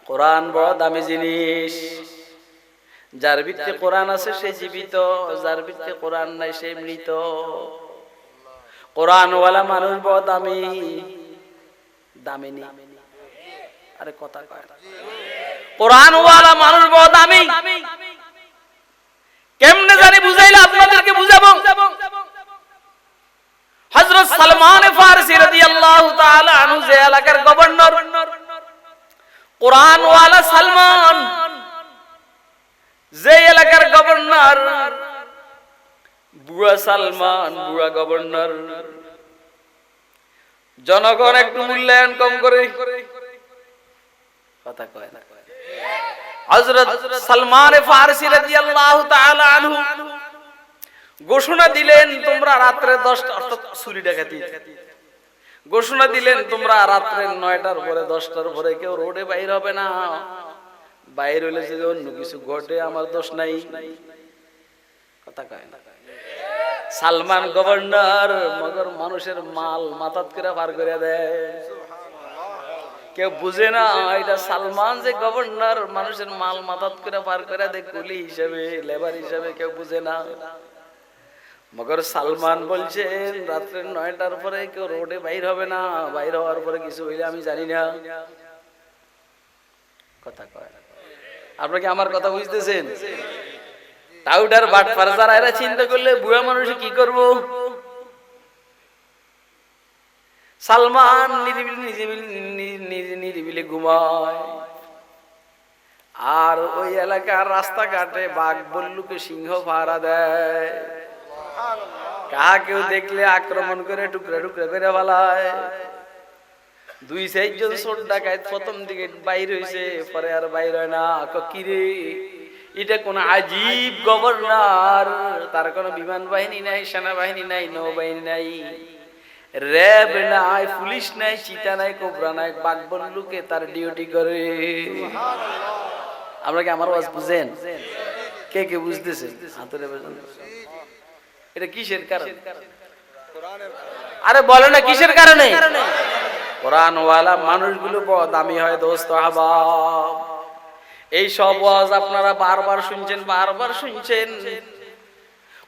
কোরআন বড় দামি জিনিস। যার ভিতরে কোরআন আছে সে জীবিত, যার ভিতরে কোরআন নাই সে মৃত। কোরআনওয়ালা মানুষ বড় দামি, দামিনী। আরে কথা কয় না। কোরআনওয়ালা মানুষ বড় দামি। কেমনে জানি বুঝাইলে আপনাদেরকে বুঝাবো। হযরত সালমান ফারসি রাদিয়াল্লাহু তাআলা আনহু যে এলাকার গভর্নর, কোরআনওয়ালা সালমান, যে এলাকার গভর্নর, বুয়া সালমান, বুয়া গভর্নর। জনগণ একটু মূল্যায়ন কম করে, কথা কয় না। হযরত সালমান ফারসি রাদিয়াল্লাহু তাআলা আনহু ঘোষণা দিলেন, তোমরা রাত্রে 10টা, অর্থাৎ চুরি ডাকাতি, ঘোষণা দিলেন তোমরা রাত্রে 9টার পরে 10টার পরে কেউ রোডে বাইর হবে না। বাইর হইলে যদি অন্য কিছু ঘটে আমার দোষ নাই, কথা কয় না। সালমান গভর্নর, মগর মানুষের মাল মাথাত করে পার করে দেয়। কেউ বুঝে না এটা সালমান যে গভর্নর, মানুষের মাল মাথাত করে পার করে দেয় কুলি হিসেবে, লেবার হিসেবে, কেউ বুঝে না। মগর সালমান বলছেন রাত্রে 9টার পরে কেউ রোডে বাইর হবে না, বাইর হওয়ার পরে কিছু হইলে আমি জানি না, কথা কয়। আপনারা কি আমার কথা বুঝতেছেন? টাউডার বাটপার যারা এরা চিন্তা করলে বুয়া মানুষে কি করব। সালমান নিরিবিলি ঘুমায়, আর ওই এলাকার রাস্তাঘাটে বাঘ বল্লুকে সিংহ পাহারা দেয়। কাহা কেউ দেখলে আক্রমণ করে টুকরা টুকরা করে ফেলায়। 2-4 জন চোর ডাকাত প্রথম দিকে বাইর হইছে, পরে আর বাইর হয় না। কিরে এটা কোন আজীব গভর্নর, তার কোন বিমান বাহিনী নাই, সেনাবাহিনী নাই, নৌবাহিনী নাই, র্যাব নাই, পুলিশ নাই, চিতা নাই, কোবরা নাই, বাঘ বল্লুকে তার ডিউটি করে। আমরা কি আমার ওয়াজ বুঝেন? কে কে বুঝতেছেন? হাতের বুঝেন। এটা কিসের কারণে? আরে বলে না কিসের কারণে? কোরআনওয়ালা মানুষগুলো বড় দামি হয় দোস্ত আহবাব। এই সব ওয়াজ আপনারা বারবার শুনছেন, বারবার শুনছেন।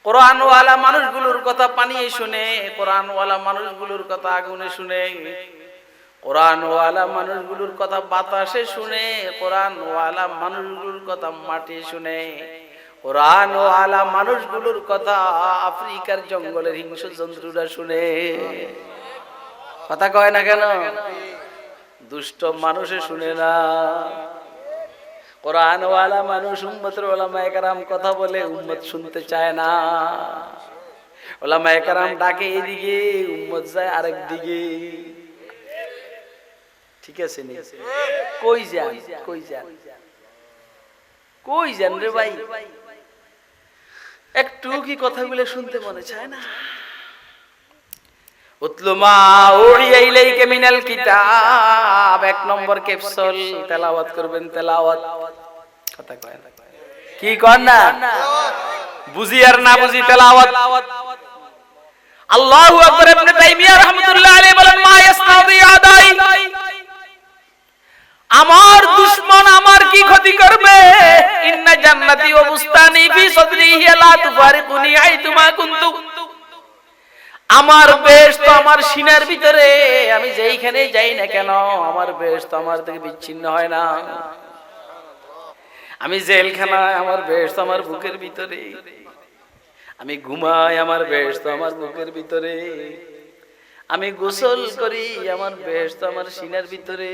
কোরআনওয়ালা মানুষগুলোর কথা পানিয়ে শুনে, কোরআনওয়ালা মানুষগুলোর কথা আগুনে শুনে, কোরআনওয়ালা মানুষগুলোর কথা বাতাসে শুনে, কোরআনওয়ালা মানুষগুলোর কথা মাটি শুনে, কোরআনওয়ালা মানুষগুলোর কথা আফ্রিকার জঙ্গলের হিংস্র জন্তুরা শুনে। কথা কয় না কেন? দুষ্ট মানুষে শুনে না। কোরআনওয়ালা মানুষ, উম্মতের উলামায়ে কেরাম কথা বলে, উম্মত শুনতে চায় না। উলামায়ে কেরাম ডাকে এদিকে, উম্মত যায় আরেক দিকে। ঠিক আছে নি? কই যান, কই যান, কই যান রে ভাই? একটু কি কথাগুলো শুনতে মনে চায় না? উতলুমা উহিয়া ইলাইকা মিনাল কিতাব, 1 নম্বর ক্যাপসুল তেলাওয়াত করবেন, তেলাওয়াত। কথা কয় না, কি কর না? বুঝি আর না বুঝি তেলাওয়াত। আল্লাহু আকবার। ইবনে তাইমিয়া রাহমাতুল্লাহ আলাইহি বলেন, মা ইয়াসনাউদি আদাই, আমার দুশমন আমার কি ক্ষতি করবে? ইন্না জান্নাতি ওয়া বুস্তানি ফি সাদরিহি লা তুফারিকুনি আইতুমা কুনতু, আমার বেহেশত আমার সিনার ভিতরে, আমি যেইখানে যাই না কেন আমার বেহেশত আমার থেকে বিচ্ছিন্ন হয় না। আমি জেলখানায়, আমার বেহেশত আমার বুকের ভিতরে। আমি ঘুমাই, আমার বেহেশত আমার বুকের ভিতরে। আমি গোসল করি, আমার বেহেশত আমার সিনার ভিতরে।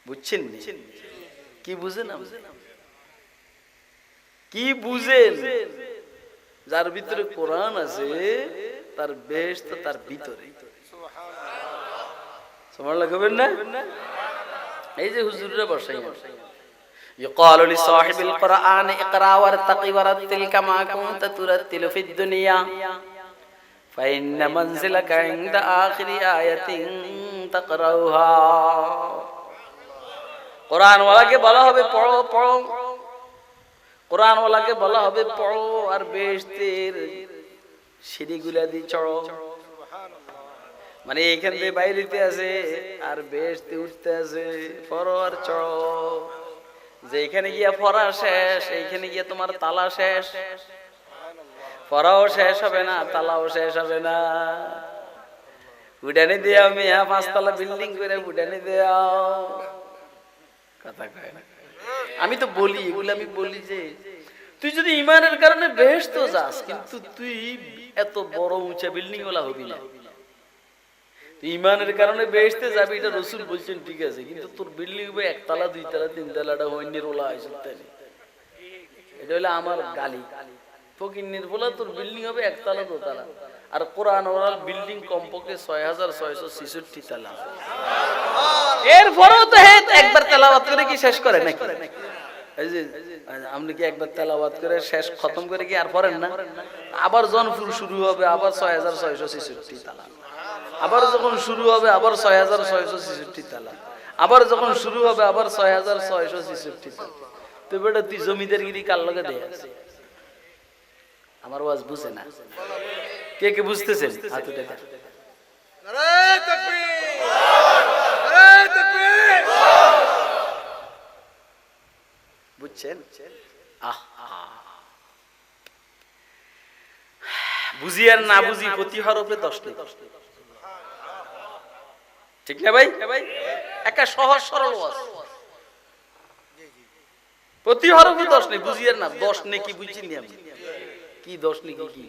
বুঝছেন? কি বুঝেন? কি বুঝেন? যার ভিতরে কোরআন আছে তার বেহেশত তার ভিতরে। সুবহানাল্লাহ কইবেন না? এই যে হুজুররা বসাই, يقال لصاحب القرآن اقرأ وارتقي ورتل كما كنت ترتل في الدنيا فإن منزلك عند آخر آية تقرأها কোরআন ওয়ালাকে বলা হবে পড়ো পড়ো, কোরআন ওয়ালাকে বলা হবে পড়ো আর বেহেশতের সিঁড়িগুলা দিয়ে চড়ো। মানে এইখান থেকে বাইরেতে আছে আর বেহেশতে উঠতে আছে, পড়ো আর চড়ো। যেখানে গিয়া পড়া শেষ এইখানে গিয়া তোমার তালা শেষ, পড়াও শেষ হবে না, তালাও শেষ হবে না। উডানি দেও মিয়া, 5 তলা বিল্ডিং করে উডানি দেও। কথা কয় না, আমি তো বলি এগুলো, আমি বলি যে তুই যদি ইমানের কারণে বেহেশতে যাস, কিন্তু তুই এত বড় উঁচা বিল্ডিং ওলা হবি না। তুই ইমানের কারণে বেহেশতে যাবি, এটা রাসূল বলছেন ঠিক আছে, কিন্তু তোর বিল্ডিং হবে 1 তলা 2 তলা 3 তলাটা হইনের ওলা হইছে। এটা হলো আমার গালি। ফকিন্নির বলা তোর বিল্ডিং হবে 1 তলা 2 তলা, আর কোরআন ওয়াল বিল্ডিং কমপক্ষে 6666 তলা। এরপরেও তো হে একবার তেলাওয়াত করে কি শেষ করে নাকি? এই যে আপনি কি একবার তেলাওয়াত করে শেষ খতম করে কি আর পড়েন না? আবার যখন শুরু হবে আবার 6666 তলা, আবার যখন শুরু হবে আবার 6666 তলা, আবার যখন শুরু হবে আবার 6666 তলা। তো বেটা তুই জমিদারগিরি কার লগে দেয় আছে? আমার ওয়াজ বুঝে না, কে কে বুঝতেছেন? হাত উঠে দেন। নারে তাকবীর, নারে তাকবীর। বুঝছেন? বুঝি আর না বুঝি প্রতি হরফে 10 নেই, ঠিক না ভাই? একটা সহজ সরল ওয়াজ, প্রতি হরফে 10 নেই, বুঝি আর না 10 নেই। কি বুঝছেন নি আপনি? কি 10 নেই কি?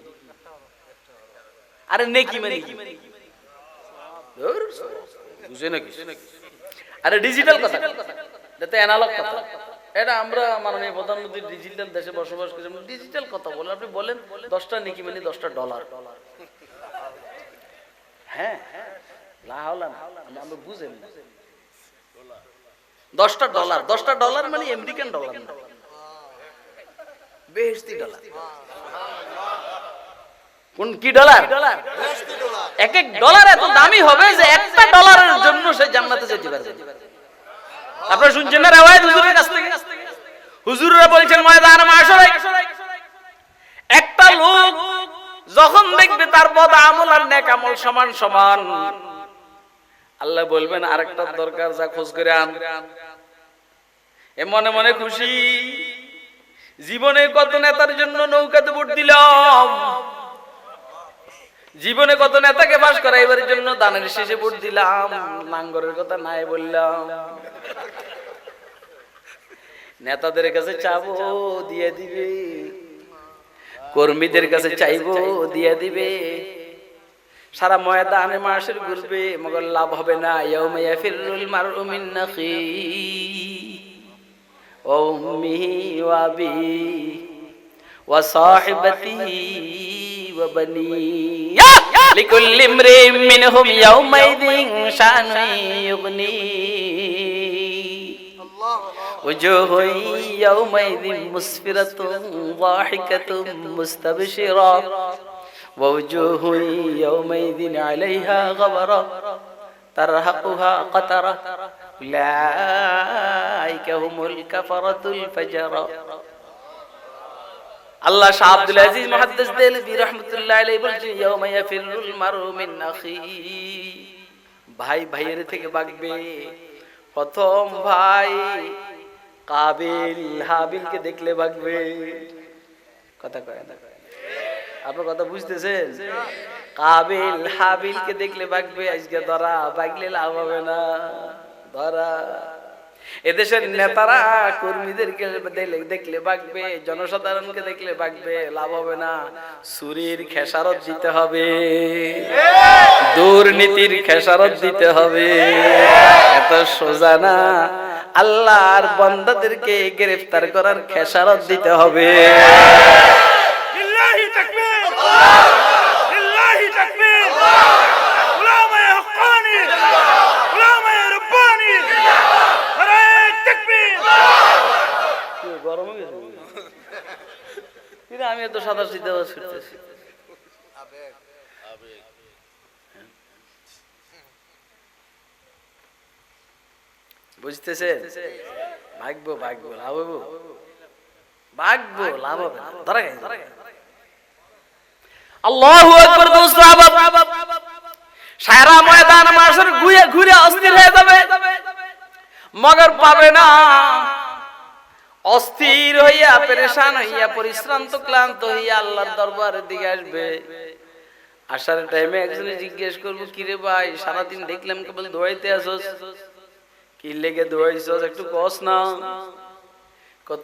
আরে নেকি মানে কি বুঝে নাকি? আরে ডিজিটাল কথা, এটা তো অ্যানালগ কথা। এটা আমরা মাননীয় প্রধানমন্ত্রী ডিজিটাল দেশে বসবাস করি, ডিজিটাল কথা বলেন। আপনি বলেন 10টা নেকি মানে 10টা ডলার। হ্যাঁ আমরা বুঝেন 10টা ডলার, 10টা ডলার মানে আমেরিকান ডলার না, বেহেশতি ডলার। কোন কি ডলার? এক এক ডলার এত দামি হবে যে একটা ডলারের জন্য সে জান্নাতে যেতে পারবে। আপনারা শুনছেন না রিওয়ায়াত হুজুরের কাছ থেকে? হুজুররা বলছেন ময়দানে মাশরে একটা লোক যখন দেখবে তার বদ আমল আর নেক আমল সমান সমান, আল্লাহ বলবেন আরেকটা দরকার, যা খোঁজ করে আন। এ মনে মনে খুশি, জীবনে কত নেতার জন্য নৌকাতে ভোট দিলাম, জীবনে কত নেতাকে পাস করাইবার জন্য দানের শেষে ভোট দিলাম, নাঙ্গরের কথা নাই বললাম। নেতাদের কাছে চাবো দিয়ে দিবে, কর্মীদের কাছে চাইবো দিয়ে দিবে, সারা ময়দানে মাসের ঘুরবে, মগর লাভ হবে না। ইয়াউমা ইয়াফিরুল মারউ মিন আখি ওয়া উম্মিহি ওয়া আবিহি ওয়া সাহিবাতিহি ওয়া বানিহি লিকুল্লি ইমরিইন মিনহুম ইয়াউমাইযিন শানুন ইউগনি ওয়াজুহুন ইয়াউমাইযিন মুসফিরাতুন যাহিকাতুন মুস্তাবশিরা ووجوه يومئذ عليها غبرة ترهقها قترة أولئك هم الكفرة الفجرة। আল্লাহ শাহ আব্দুল আজিজ মুহাদ্দিস দেলভী রাহমাতুল্লাহ আলাইহি বলেন ইয়াউমা ইয়াফিরুল মারউ মিন আখি, ভাই ভাইয়ের থেকে ভাগবে। প্রথম ভাই কাবিল হাবিলকে দেখলে ভাগবে। কথা কয় না? আপনার কথা বুঝতেছেন? কাবিল হাবিলকে দেখলে ভাগবে, আজকে ধরা, ভাগলে লাভ হবে না, ধরা। এদেশের নেতারা কর্মীদেরকে দেখলে ভাগবে, জনসাধারণকে দেখলে ভাগবে, লাভ হবে না। চুরির খেসারত দিতে হবে, দুর্নীতির খেসারত দিতে হবে। এত সোজা না, আল্লাহর বান্দাদেরকে গ্রেফতার করার খেসারত দিতে হবে। আওয়াজ করতেছে। বুঝতেছে? ভাগ্য ভাগ্য লাভ হবো, ভাগ্য লাভ হবে, ধরা গেছে। আল্লাহু আকবার। দোস্ত সারা ময়দান মাসের ঘুরে ঘুরে অস্থির হয়ে যাবে, মগর পাবে না। অস্থির হইয়া পেরেশান হইয়া পরিশ্রান্ত ক্লান্ত হইয়া আল্লাহর দরবারের দিকে আসবে। আসার টাইমে একজনে জিজ্ঞেস করবো, কিরে ভাই সারাদিন দেখলাম কেবল দৌড়াইতে আসোস, কি লেগে দৌড়াইছস একটু কস না।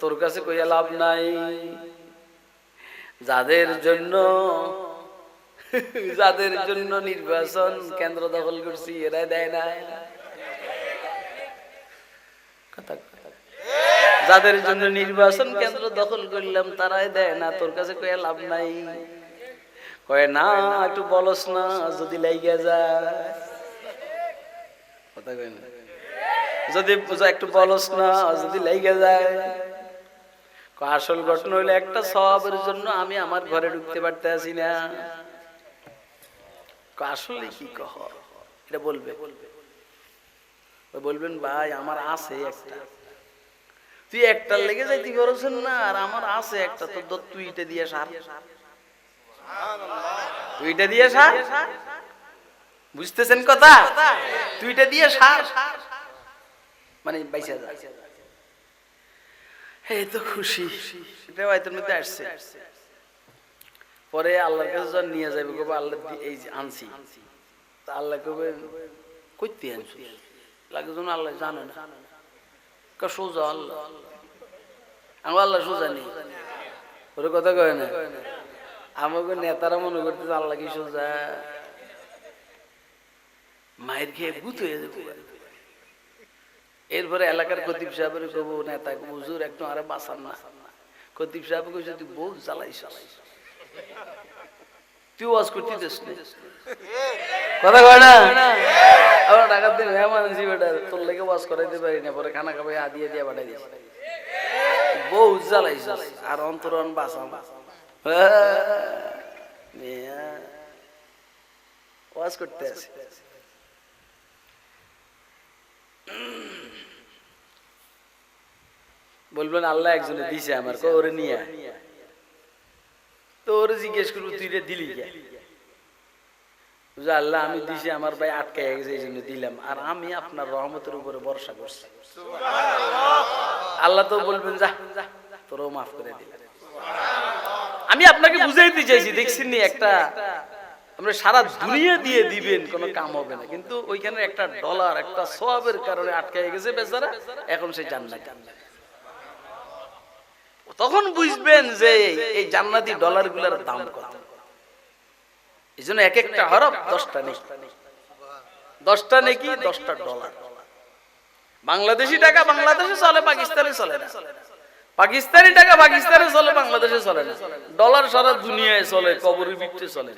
তোর কাছে কইয়া লাভ নাই, যাদের জন্য নির্বাচন কেন্দ্র দখল করছি এরা দেয় না। যাদের জন্য নির্বাচন কেন্দ্র দখল করলাম তারাই দেয় না, তোর কাছে কইয়া লাভ নাই। কয় না একটু বলস না, যদি লাইগা যায়। কথা কয় না, যদি একটু বলস না, যদি লাইগা যায়। আসল ঘটনা হইলো একটা সওয়াবের জন্য আমি আমার ঘরে ঢুকতে পারতে আসি না। আসলে কি কহ এটা বলবেন ভাই আমার আছে একটা, তুই একটা লেগে যাইতে পারছেন না, আর আমার আছে একটা, তো তুই এটা দিয়ে সার, তুই এটা দিয়ে সার। বুঝতেছেন কথা? তুই এটা দিয়ে সার মানে বাইসা যা। এই তো খুশি, এটা হয়তোর মধ্যে আসছে। পরে আল্লাহর কাছে যখন নিয়ে যাবে, কবে আল্লাহ এই যে আনছি, তা আল্লাহ কবে কইতে আনছি, লাগে যেন আল্লাহ জানে না। সোজা আল্লাহ, আমার আল্লাহ সোজা নেই, ওর কথা কয় না। আমাকে নেতারা মনে করতেছে আল্লাহ কি সোজা, মায়ের খেয়ে ভূত হয়ে যাবে। এরপরে এলাকার খতিব সাহেবের কব, নেতা হুজুর একটু আরে বাঁচান না। খতিব সাহেব কইছে তুই বহু জ্বালাইস, তুই ওয়াজ করতে দিস না। কথা কয় না, আমার টাকার দিন মেহমান আনছি বেটা, তোর লেগে ওয়াজ করাইতে পারি না, পরে খানা খাবে আদিয়ে দিয়ে পাঠাই দিস। বহু জ্বালাইস আর অন্তরণ বাঁচান, ওয়াজ করতে আছে। বলবেন আল্লাহ একজনে দিছে আমার, ওরে নিয়ে তো ওরে জিজ্ঞেস করবো তুই রে দিলি কে? আল্লাহ আমি দিছি, আমার ভাই আটকে গেছে এই জন্য দিলাম, আর আমি আপনার রহমতের উপরে ভরসা করছি। আল্লাহ তো বলবেন যা তোরও মাফ করে দিলাম। আমি আপনাকে বুঝাইতে চাইছি, দেখছেন নি একটা, আমরা সারা দুনিয়া দিয়ে দিবেন কোনো কাম হবে না, কিন্তু ওইখানে একটা ডলার একটা সওয়াবের কারণে আটকে গেছে বেচারা, এখন সে জান্নাত। তখন বুঝবেন যে এই জান্নাতি ডলার গুলার দাম কত। এই জন্য এক একটা হরফ 10টা নেকি, 10টা নেকি 10টা ডলার। বাংলাদেশি টাকা বাংলাদেশে চলে, পাকিস্তানে চলে না। পাকিস্তানি টাকা পাকিস্তানে চলে, বাংলাদেশে চলে না। ডলার সারা দুনিয়ায় চলে, কবরের ভিতরে চলে।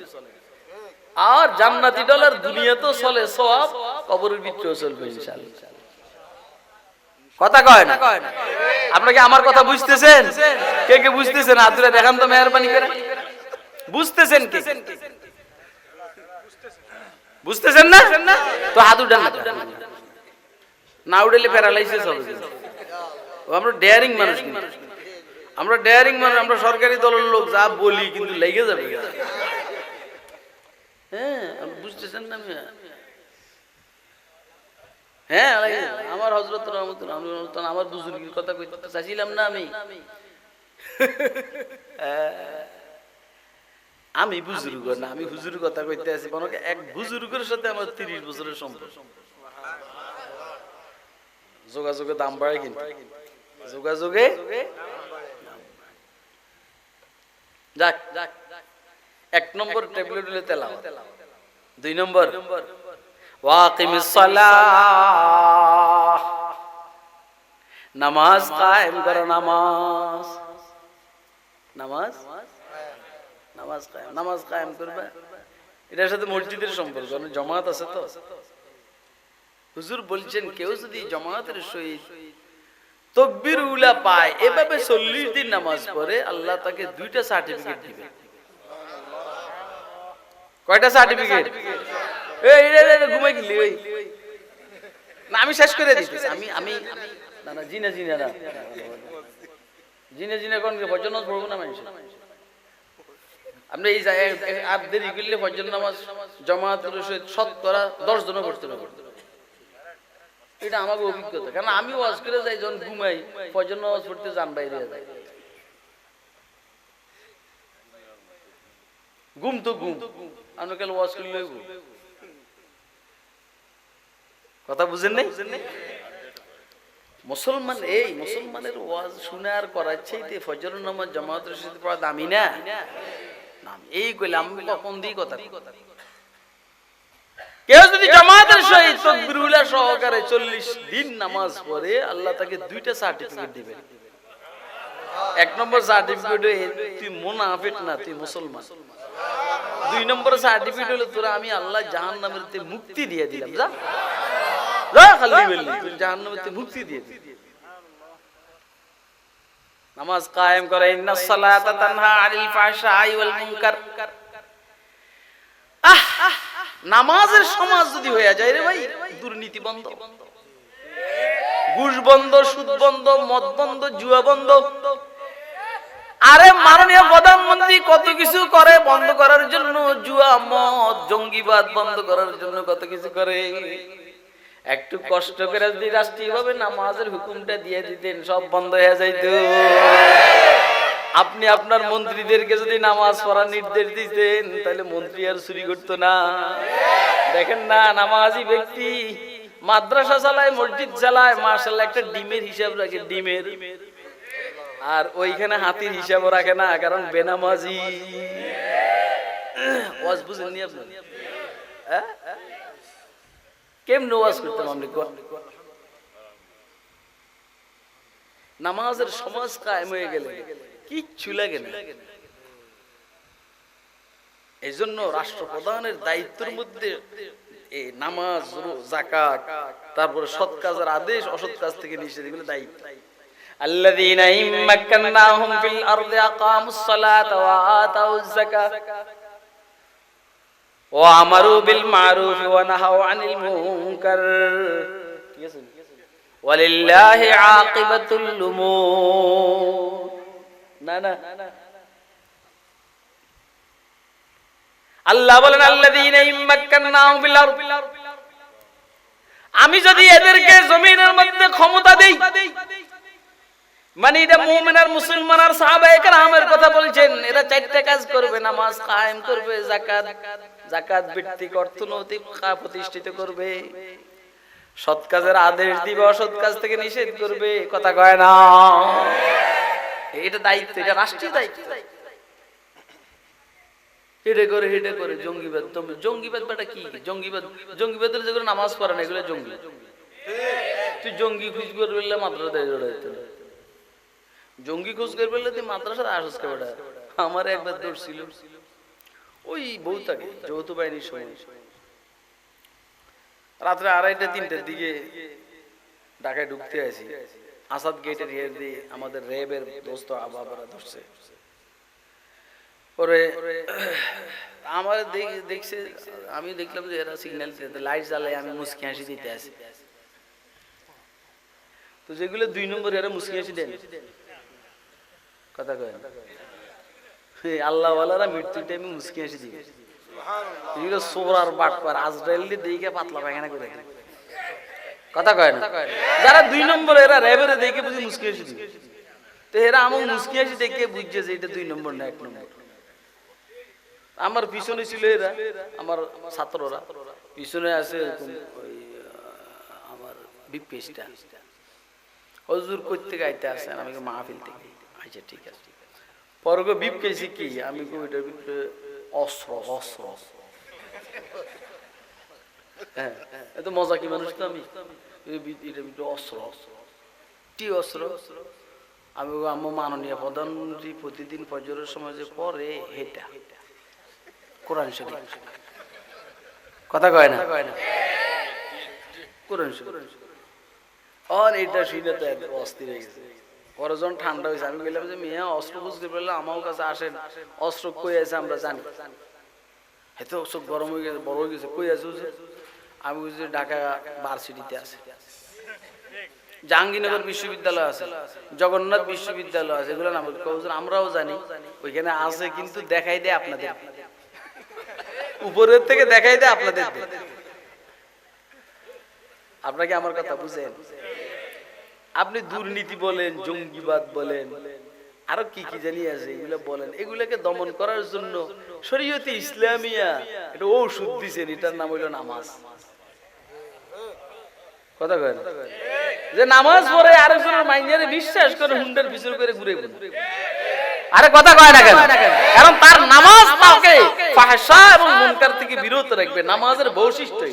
আর জান্নাতি ডলার দুনিয়াতেও চলে, সওয়াব কবরের ভিতরেও চলবে ইনশাআল্লাহ। কথা কয় না? আপনাকে আমার কথা বুঝতেছেন? কে কে বুঝতেছেন? আদুরে দেখান তো মেহেরবানি করে। বুঝতেছেন কে? বুঝতেছেন না? তো হাত উঠান না, উঠলে প্যারালাইসিস হবে। আমরা ডেয়ারিং মানুষ, আমরা ডেয়ারিং মানুষ, আমরা সরকারি দলের লোক, যা বলি কিন্তু লেগে যাবে। হ্যাঁ বুঝতেছেন না? হ্যাঁ আমার হযরত রহমতুল্লাহ আমার বুজুর্গের কথা কইতে চাইছিলাম না আমি বুজুর্গ না, আমি হুজুর কথা কইতে আছি। মনে এক বুজুর্গের সাথে আমার 30 বছরের সম্পর্ক। যোগাযোগে দাম বাড়ে, কিন্তু যোগাযোগে যাক। 1 নম্বর ট্যাবলেট হলে তেলাওয়াত, 2 নম্বর ওয়াকিমিস সালাহ, নামাজ কায়েম করো। নামাজ কায়েম করবে। এটার সাথে মসজিদের সম্পর্ক, জামাত আছে তো। হুজুর বলছেন কেউ যদি জামাতের সহিত তাকবীর উলা পায়, এভাবে 40 দিন নামাজ পড়ে, আল্লাহ তাকে 2টা সার্টিফিকেট দিবে। কয়টা সার্টিফিকেট? এই ঘুমাই গেলি ওই না, আমি শেষ করে দিতেছি। আমি আমি না না জিনা জিনা না জিনা জিনা কোন ফজর নামাজ পড়বো না মানুষ। আপনি এই আর দেরি করলে ফজর নামাজ জামাতের সহিত শতকরা 10 জনও পড়তে পারবে। এটা আমার অভিজ্ঞতা, কারণ আমি ওয়াজ করে যাই যখন ঘুমাই, ফজর নামাজ পড়তে জান বাইরে যায়। ঘুম তো ঘুম, আমরা কাল ওয়াজ করলে কথা বুঝেন নাই? মুসলমান এই মুসলমানের ওয়াজ শুনে আর করার চাইতে ফজর নামাজ জামাতের সাথে পড়া দামি না? এই কইলে আমি কখন দিই কথা। কেউ যদি জামাতের সহিত তাকবীরুল্লাহ সহকারে 40 দিন নামাজ পড়ে, আল্লাহ তাকে 2টা সার্টিফিকেট দিবেন। 1 নম্বর সার্টিফিকেট তুই মুনাফিক না, তুই মুসলমান। 2 নম্বর সার্টিফিকেট হলো তোরা আমি আল্লাহ জাহান্নামের থেকে মুক্তি দিয়ে দিলাম। যা যা খালি বললি তুই জাহান্নামের থেকে মুক্তি দিয়ে দিলাম। নামাজ কায়েম করে, ইন্নাস সালাতা তানহা আনিল ফাহশাই ওয়াল মুনকার। নামাজের সমাজ যদি হয়ে যায় রে ভাই, দুর্নীতি বন্ধ, ঘুষ বন্ধ, সুদ বন্ধ, মদ বন্ধ, জুয়া বন্ধ। আরে মাননীয় প্রধানমন্ত্রী কত কিছু করে বন্ধ করার জন্য, জুয়া, মদ, জঙ্গিবাদ বন্ধ করার জন্য কত কিছু করে। একটু কষ্ট করে যদি রাষ্ট্রীয়ভাবে নামাজের হুকুমটা দিয়ে দিতেন, সব বন্ধ হয়ে যাইতো। আপনি আপনার মন্ত্রীদেরকে যদি নামাজ পড়ার নির্দেশ দিতেন, তাহলে মন্ত্রী আর চুরি করতো না। দেখেন না, নামাজি ব্যক্তি মাদ্রাসা চালায়, মসজিদ চালায়, মাশাআল্লাহ একটা ডিমের হিসাব রাখে, ডিমের। আর ওইখানে হাতির হিসাবও রাখে না, কারণ বেনামাজি। ওয়াজ বুঝেননি আপনি? কেমনে ওয়াজ করতাম আমরা? নামাজের সমাজ কায়েম হয়ে গেলে কিচ্ছু লাগে না। এই জন্য রাষ্ট্রপ্রধানের দায়িত্বের মধ্যে এই নামাজ, যাকাত, তারপরে সৎ কাজের আদেশ, অসৎ কাজ থেকে নিষেধ, এগুলো দায়িত্ব। আল্লাযীনা ইম্মাক্কানাহুম ফিল আরদি আকামুস সালাতা ওয়া আতাউয যাকাতা ওয়া আমারু বিল মারুফ ওয়া নাহাউ আনিল মুনকার। ঠিক আছে? ওয়ালিল্লাহি আকিবাতুল উমুর। না না, আল্লাহ বলেন আল্লাযীনা ইম্মাক্কানাহুম ফিল আরদি, আমি যদি এদেরকে জমিনের মধ্যে ক্ষমতা দেই, মানে এটা মুমিন আর মুসলমান আর সাহাবায়ে কেরামের কথা বলছেন। এরা 4টা কাজ করবে, নামাজ কায়েম করবে, যাকাত ভিত্তিক অর্থনৈতিক প্রতিষ্ঠিত করবে, সৎ কাজের আদেশ দিবে, অসৎ কাজ থেকে নিষেধ করবে। কথা কয় না? এটা দায়িত্ব, এটা রাষ্ট্রীয় দায়িত্ব। হেডে করে জঙ্গিবাদ। জঙ্গিবাদ বাটা কি? জঙ্গিবাদের যেগুলো নামাজ পড়ে না, এগুলো জঙ্গি। তুই জঙ্গি খুঁজ করে বললে মাদ্রাসায় জড়াইতে, জঙ্গি খোঁজ করে বললে তুই মাদ্রাসায় আসস কে বেটা? আমার একবার দৌড় ছিল ওই বউ থাকে যৌথ বাহিনীর সময়, রাত্রে 2:30-3টার দিকে ঢাকায় ঢুকতে আসি, আসাদ গেটের ইয়ে দিয়ে আমাদের র্যাবের দোস্ত আবাবারা ধরছে। পরে আমার দেখছে, আমি দেখলাম যে এরা সিগন্যাল দিতে, লাইট জ্বালায়, আমি মুস্কি হাসি দিতে আসি। তো যেগুলো 2 নম্বর, এরা মুস্কি হাসি দেন। কথা কয় আল্লাহ ওয়ালারা মৃত্যুর টাইমে মুস্কি হাসি দিবে। এগুলো সোর আর বাটপার, আজরাইল দিয়ে পাতলা পায়খানা করে। কথা কয় না? যারা 2 নম্বর, এরা র্যাবের দেখে বুঝি মুস্কি হাসি দিবে। তো এরা আমার মুস্কি হাসি দেখে বুঝছে যে এটা 2 নম্বর না 1 নম্বর। আমার পিছনে ছিল এরা, আমার ছাত্ররা পিছনে আছে। আমার বিপেশটা হুজুর করতে গাইতে আসেন, আমি মাহফিল থেকে। আচ্ছা ঠিক আছে। পরে বিপ পেয়েছি কি, আমি ওইটার ভিতরে অস্ত্র। হ্যাঁ, এত মজা কি মানুষ তো। আমি এটার ভিতরে অস্ত্র। কি অস্ত্র? আমি আমার মাননীয় প্রধানমন্ত্রী প্রতিদিন ফজরের সময় যে পড়ে, এটা কোরআন শরীফ। কথা কয় না? কোরআন শরীফ। আর এটা শুনে তো এত অস্থির হয়ে গেছে। পরে যখন ঠান্ডা হয়েছে, আমি বললাম যে মেয়ে অস্ত্র বুঝতে পারলে আমার কাছে আসেন, অস্ত্র কই আছে আমরা জানি। হয়তো চোখ গরম হয়ে গেছে, বড় হয়ে গেছে, কই আছো? আমি বুঝছি ঢাকা ভার্সিটিতে আছে, জাহাঙ্গীরনগর বিশ্ববিদ্যালয় আছে, জগন্নাথ বিশ্ববিদ্যালয় আছে, এগুলো নাম আমরাও জানি ওইখানে আছে, কিন্তু দেখাই দেয় আপনাদের, উপরের থেকে দেখাই দেয় আপনাদের। আপনাকে আমার কথা বুঝেন? আপনি দুর্নীতি বলেন, জঙ্গিবাদ বলেন, আরো কি কি জানি আছে, এগুলো বলেন, এগুলোকে দমন করার জন্য শরীয়তে ইসলামিয়া এটা ঔষধ দিছেন, এটার নাম হইল নামাজ। কথা কয় না যে নামাজ পড়ে আরেকজনের মাইন্ডে বিশ্বাস করে হুন্ডার পিছন করে ঘুরে ঘুরে, আরে কথা কয় না কেন? কারণ তার নামাজ তাকে ফাহশা এবং মুনকার থেকে বিরত রাখবে। নামাজের বৈশিষ্ট্য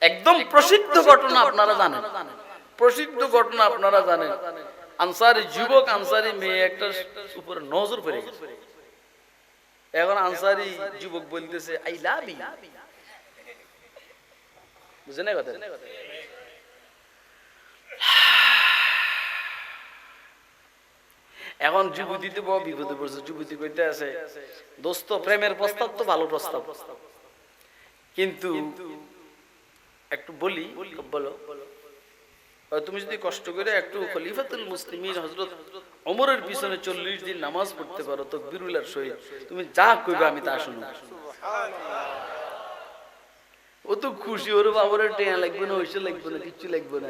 একদম প্রসিদ্ধ ঘটনা আপনারা জানেন, প্রসিদ্ধ ঘটনা আপনারা জানেন। আনসারি যুবক, আনসারি মেয়ে একটা উপরে নজর পড়ে গেছে। এখন আনসারি যুবক বলতেছে আই লাভ ইউ, বুঝেন না কথা? এখন যুবতীতে বড় বিপদে পড়ছে। যুবতী কইতে আছে, দোস্ত প্রেমের প্রস্তাব তো ভালো প্রস্তাব, কিন্তু একটু বলি, বলো, তুমি যদি কষ্ট করে একটু খলিফাতুল মুসলিমিন হযরত ওমরের পিছনে 40 দিন নামাজ পড়তে পারো তাকবীরুল্লাহর সহিত, তুমি যা কইবে আমি তা শুনবো। ও তো খুশি, ওর বাবারে টেয়া লাগবে না, হইছে লাগবে না, কিচ্ছু লাগবে না,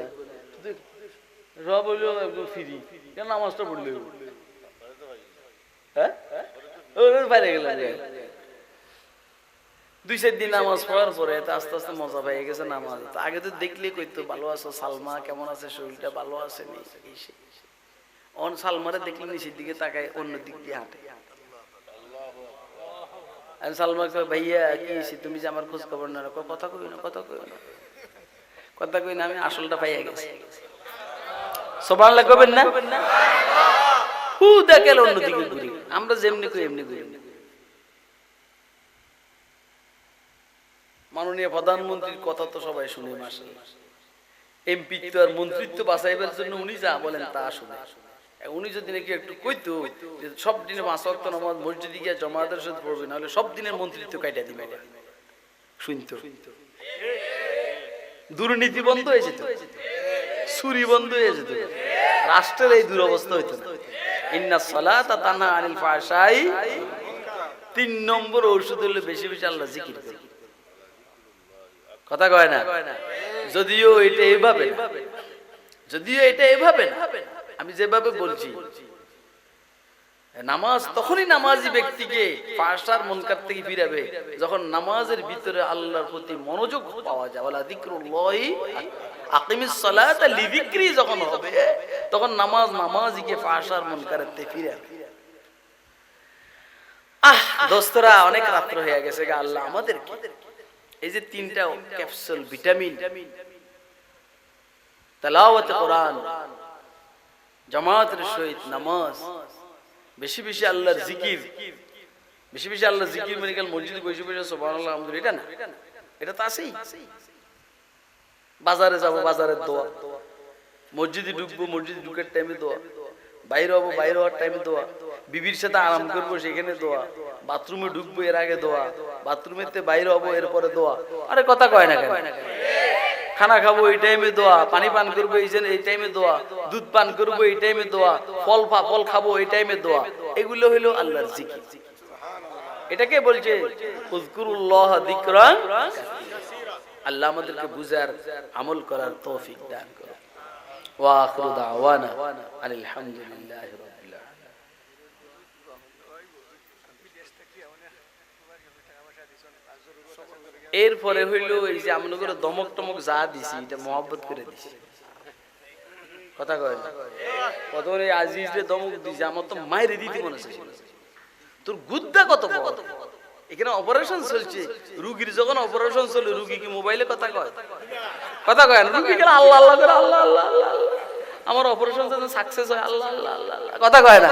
সব হইলো একদম ফ্রি, কেন নামাজটা পড়লে? হ্যাঁ, ওর বাইরে গেলাম। 2-4 দিন নামাজ পড়ার পরে আস্তে আস্তে মজা পেয়ে গেছে নামাজ। আগে তো দেখলেই কইতো ভালো আছো সালমা, কেমন আছে, শরীরটা ভালো আছে নি? অন সালমারে দেখলে নিচের দিকে তাকায়, অন্য দিক দিয়ে হাঁটে। আর সালমা কয়, ভাইয়া কি হয়েছে, তুমি যে আমার খোঁজ খবর না রাখো? কথা কই না, কথা কই না, কথা কই না, আমি আসলটা পাইয়া গেছি। সুবহানাল্লাহ কইবেন না? হু দেখেল অন্য দিকে ঘুরি, আমরা যেমনি কই এমনি কই। মাননীয় প্রধানমন্ত্রীর কথা তো সবাই শুনে, মাশাআল্লাহ। এমপিত্ব আর মন্ত্রিত্ব বাঁচাইবার জন্য উনি যা বলেন তা শুনে। উনি যদি নাকি একটু কইতো যে সব দিনে 5 ওয়াক্ত নামাজ মসজিদে গিয়ে জামাতের সাথে পড়বে, নাহলে সব দিনের মন্ত্রিত্ব কাইটা দিবে, শুনতো। দুর্নীতি বন্ধ হয়ে যেত, চুরি বন্ধ হয়ে যেত, রাষ্ট্রের এই দুরবস্থা হইতো না। ইন্নাস সালাতা তানহা আনিল ফাহশাই। 3 নম্বর ঔষধ হলো বেশি বেশি আল্লাহ জিকির করা। কথা কয় না? যদিও এটা এইভাবে না, যদিও এটা এইভাবে না, আমি যেভাবে বলছি, নামাজ তখনই নামাজি ব্যক্তিকে ফাহশার মুনকার থেকে ফিরাবে যখন নামাজের ভিতরে আল্লাহর প্রতি মনোযোগ পাওয়া যায়। ওয়ালা যিকরুল্লাহি আকিমিস সালাতা লিযিকরি যখন হবে, তখন নামাজ নামাজিকে ফাহশার মুনকারের থেকে ফিরাবে। দোস্তরা, অনেক রাত্র হয়ে গেছে, আল্লাহ আমাদেরকে এই যে 3টা ক্যাপসুল ভিটামিন, তেলাওয়াত কোরআন, জামাতের সহিত নামাজ, বেশি বেশি আল্লাহর জিকির, বেশি বেশি আল্লাহর জিকির, মানে কাল মসজিদে বসে বসে সুবহানাল্লাহ আলহামদুলিল্লাহ, এটা না, এটা তো আছেই। বাজারে যাব, বাজারের দোয়া, মসজিদে ঢুকবো, মসজিদে ঢুকার টাইমে দোয়া, বাইরে হবো, বাইরে হওয়ার টাইমে দোয়া, বিবির সাথে আরাম করবো সেখানে দোয়া, বাথরুমে ঢুকবো এর আগে দোয়া, বাথরুমেতে বাইরে হবো এরপরে দোয়া। আরে কথা কয় না কেন? খানা খাবো এই টাইমে দোয়া, পানি পান করবো এই টাইমে দোয়া, দুধ পান করবো এই টাইমে দোয়া, ফল খাবো এই টাইমে দোয়া। এগুলো হইলো আল্লাহর জিকির। এটাকে বলছে উযকুরুল্লাহ যিকরান কাসীরা। আল্লাহ আমাদেরকে বুঝার, আমল করার তৌফিক দান করুন। ওয়া আখিরু দাওয়ানা আনিল হামদুলিল্লাহি রাব্বিল আলামিন। এরপরে হইলো এই যে আমরা করে দমক টমক যা দিছি, এটা মহব্বত করে দিছি। কথা কয় না? প্রথমে আজিজে দমক দিছি, আমার তো মাইরে দিতে মনে হচ্ছে, তোর গুদ্দা কত বড়। এখানে অপারেশন চলছে, রুগীর যখন অপারেশন চলে, রুগী কি মোবাইলে কথা কয়? কথা কয় না? রুগী কেন আল্লাহ আল্লাহ করে, আল্লাহ আল্লাহ আল্লাহ, আমার অপারেশন যেন সাকসেস হয়, আল্লাহ আল্লাহ আল্লাহ। কথা কয় না?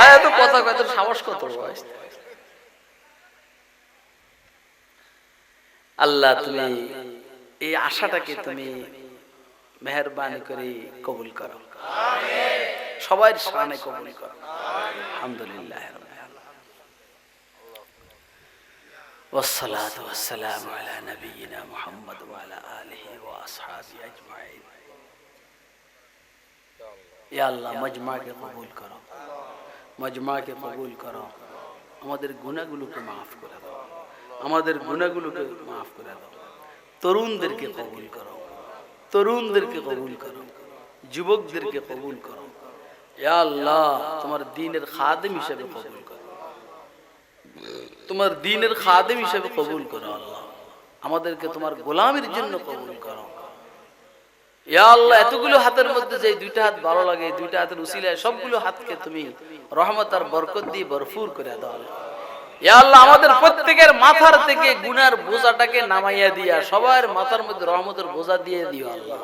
আরে তো কথা কয়, তোর সাহস কত বয়স? আল্লাহ তুমি এই আশাটাকে তুমি মেহেরবানি করে কবুল করো, সবার শানে কবুল করো। আলহামদুলিল্লাহ। والصلاة والسلام على نبينا محمد وعلى آله وأصحابه أجمعين या अल्लाह मजमा के कबूल करो मजमा के कबूल करो আমাদের গুনাহগুলোকে maaf করে দাও আমাদের গুনাহগুলোকে maaf করে দাও তরুণদেরকে কবুল করো তরুণদেরকে কবুল করো যুবকদেরকে কবুল করো ইয়া আল্লাহ তোমার দ্বীনের খাদেম হিসেবে কবুল করো তোমার দ্বীনের খাদেম হিসেবে কবুল করো আল্লাহ আমাদেরকে তোমার গোলামের জন্য কবুল করো ইয়া আল্লাহ এতগুলো হাতের মধ্যে যে দুইটা হাত ভালো লাগে দুইটা হাতের উসিলায় সবগুলো হাতকে তুমি রহমত আর বরকত দিয়ে ভরপুর করে দাও ইয়া আল্লাহ আমাদের প্রত্যেকের মাথার থেকে গুনার বোঝাটাকে নামাইয়া দিয়া সবার মাথার মধ্যে রহমতের বোঝা দিয়ে দিও আল্লাহ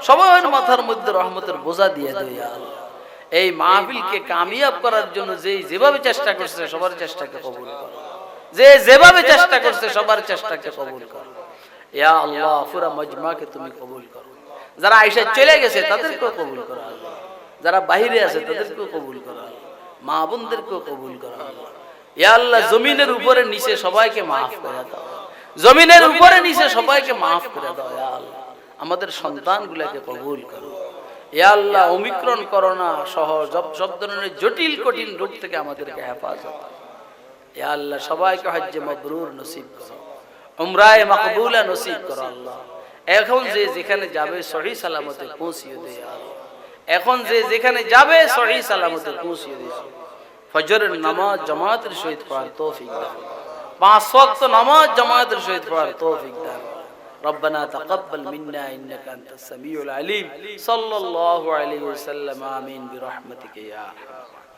সবার মাথার মধ্যে রহমতের বোঝা দিয়ে দিও ইয়া আল্লাহ এই মাহফিলকে কামিয়াব করার জন্য যেভাবে চেষ্টা করছে সবার চেষ্টাকে কবুল করো যেভাবে চেষ্টা করছে সবার চেষ্টাকে কবুল করো ইয়া আল্লাহ পুরা মজমাকে তুমি কবুল করো যারা আয়েশা চলে গেছে তাদেরকেও কবুল করো আল্লাহ যারা বাইরে আছে তাদেরকেও কবুল করো আল্লাহ মা বোনদেরকেও কবুল করো আল্লাহ ইয়া আল্লাহ জমিনের উপরে নিচে সবাইকে maaf করে দাও জমিনের উপরে নিচে সবাইকে maaf করে দাও ইয়া আল্লাহ আমাদের সন্তানগুলোকে কবুল করো ইয়া আল্লাহ ওমিক্রন করোনা সহ সব ধরনের জটিল কঠিন রোগ থেকে আমাদেরকে হেফাজত ইয়া আল্লাহ সবাইকে হজ্জ মাবরুর নসিব করো উমরায়ে মাকবুলা নসিব করো আল্লাহ এখন যে যেখানে যাবে সহি সালামতে পৌঁছিয়ে দে ইয়া আল্লাহ এখন যে যেখানে যাবে সহি সালামতে পৌঁছিয়ে দে ফজরের নামাজ জামাতের সহিত পড়ার তৌফিক দাও পাঁচ ওয়াক্ত নামাজ জামাতের সহিত পড়ার তৌফিক দাও ربنا تقبل منا انك انت السميع العليم صلى الله عليه وسلم آمين برحمتك يا أرحم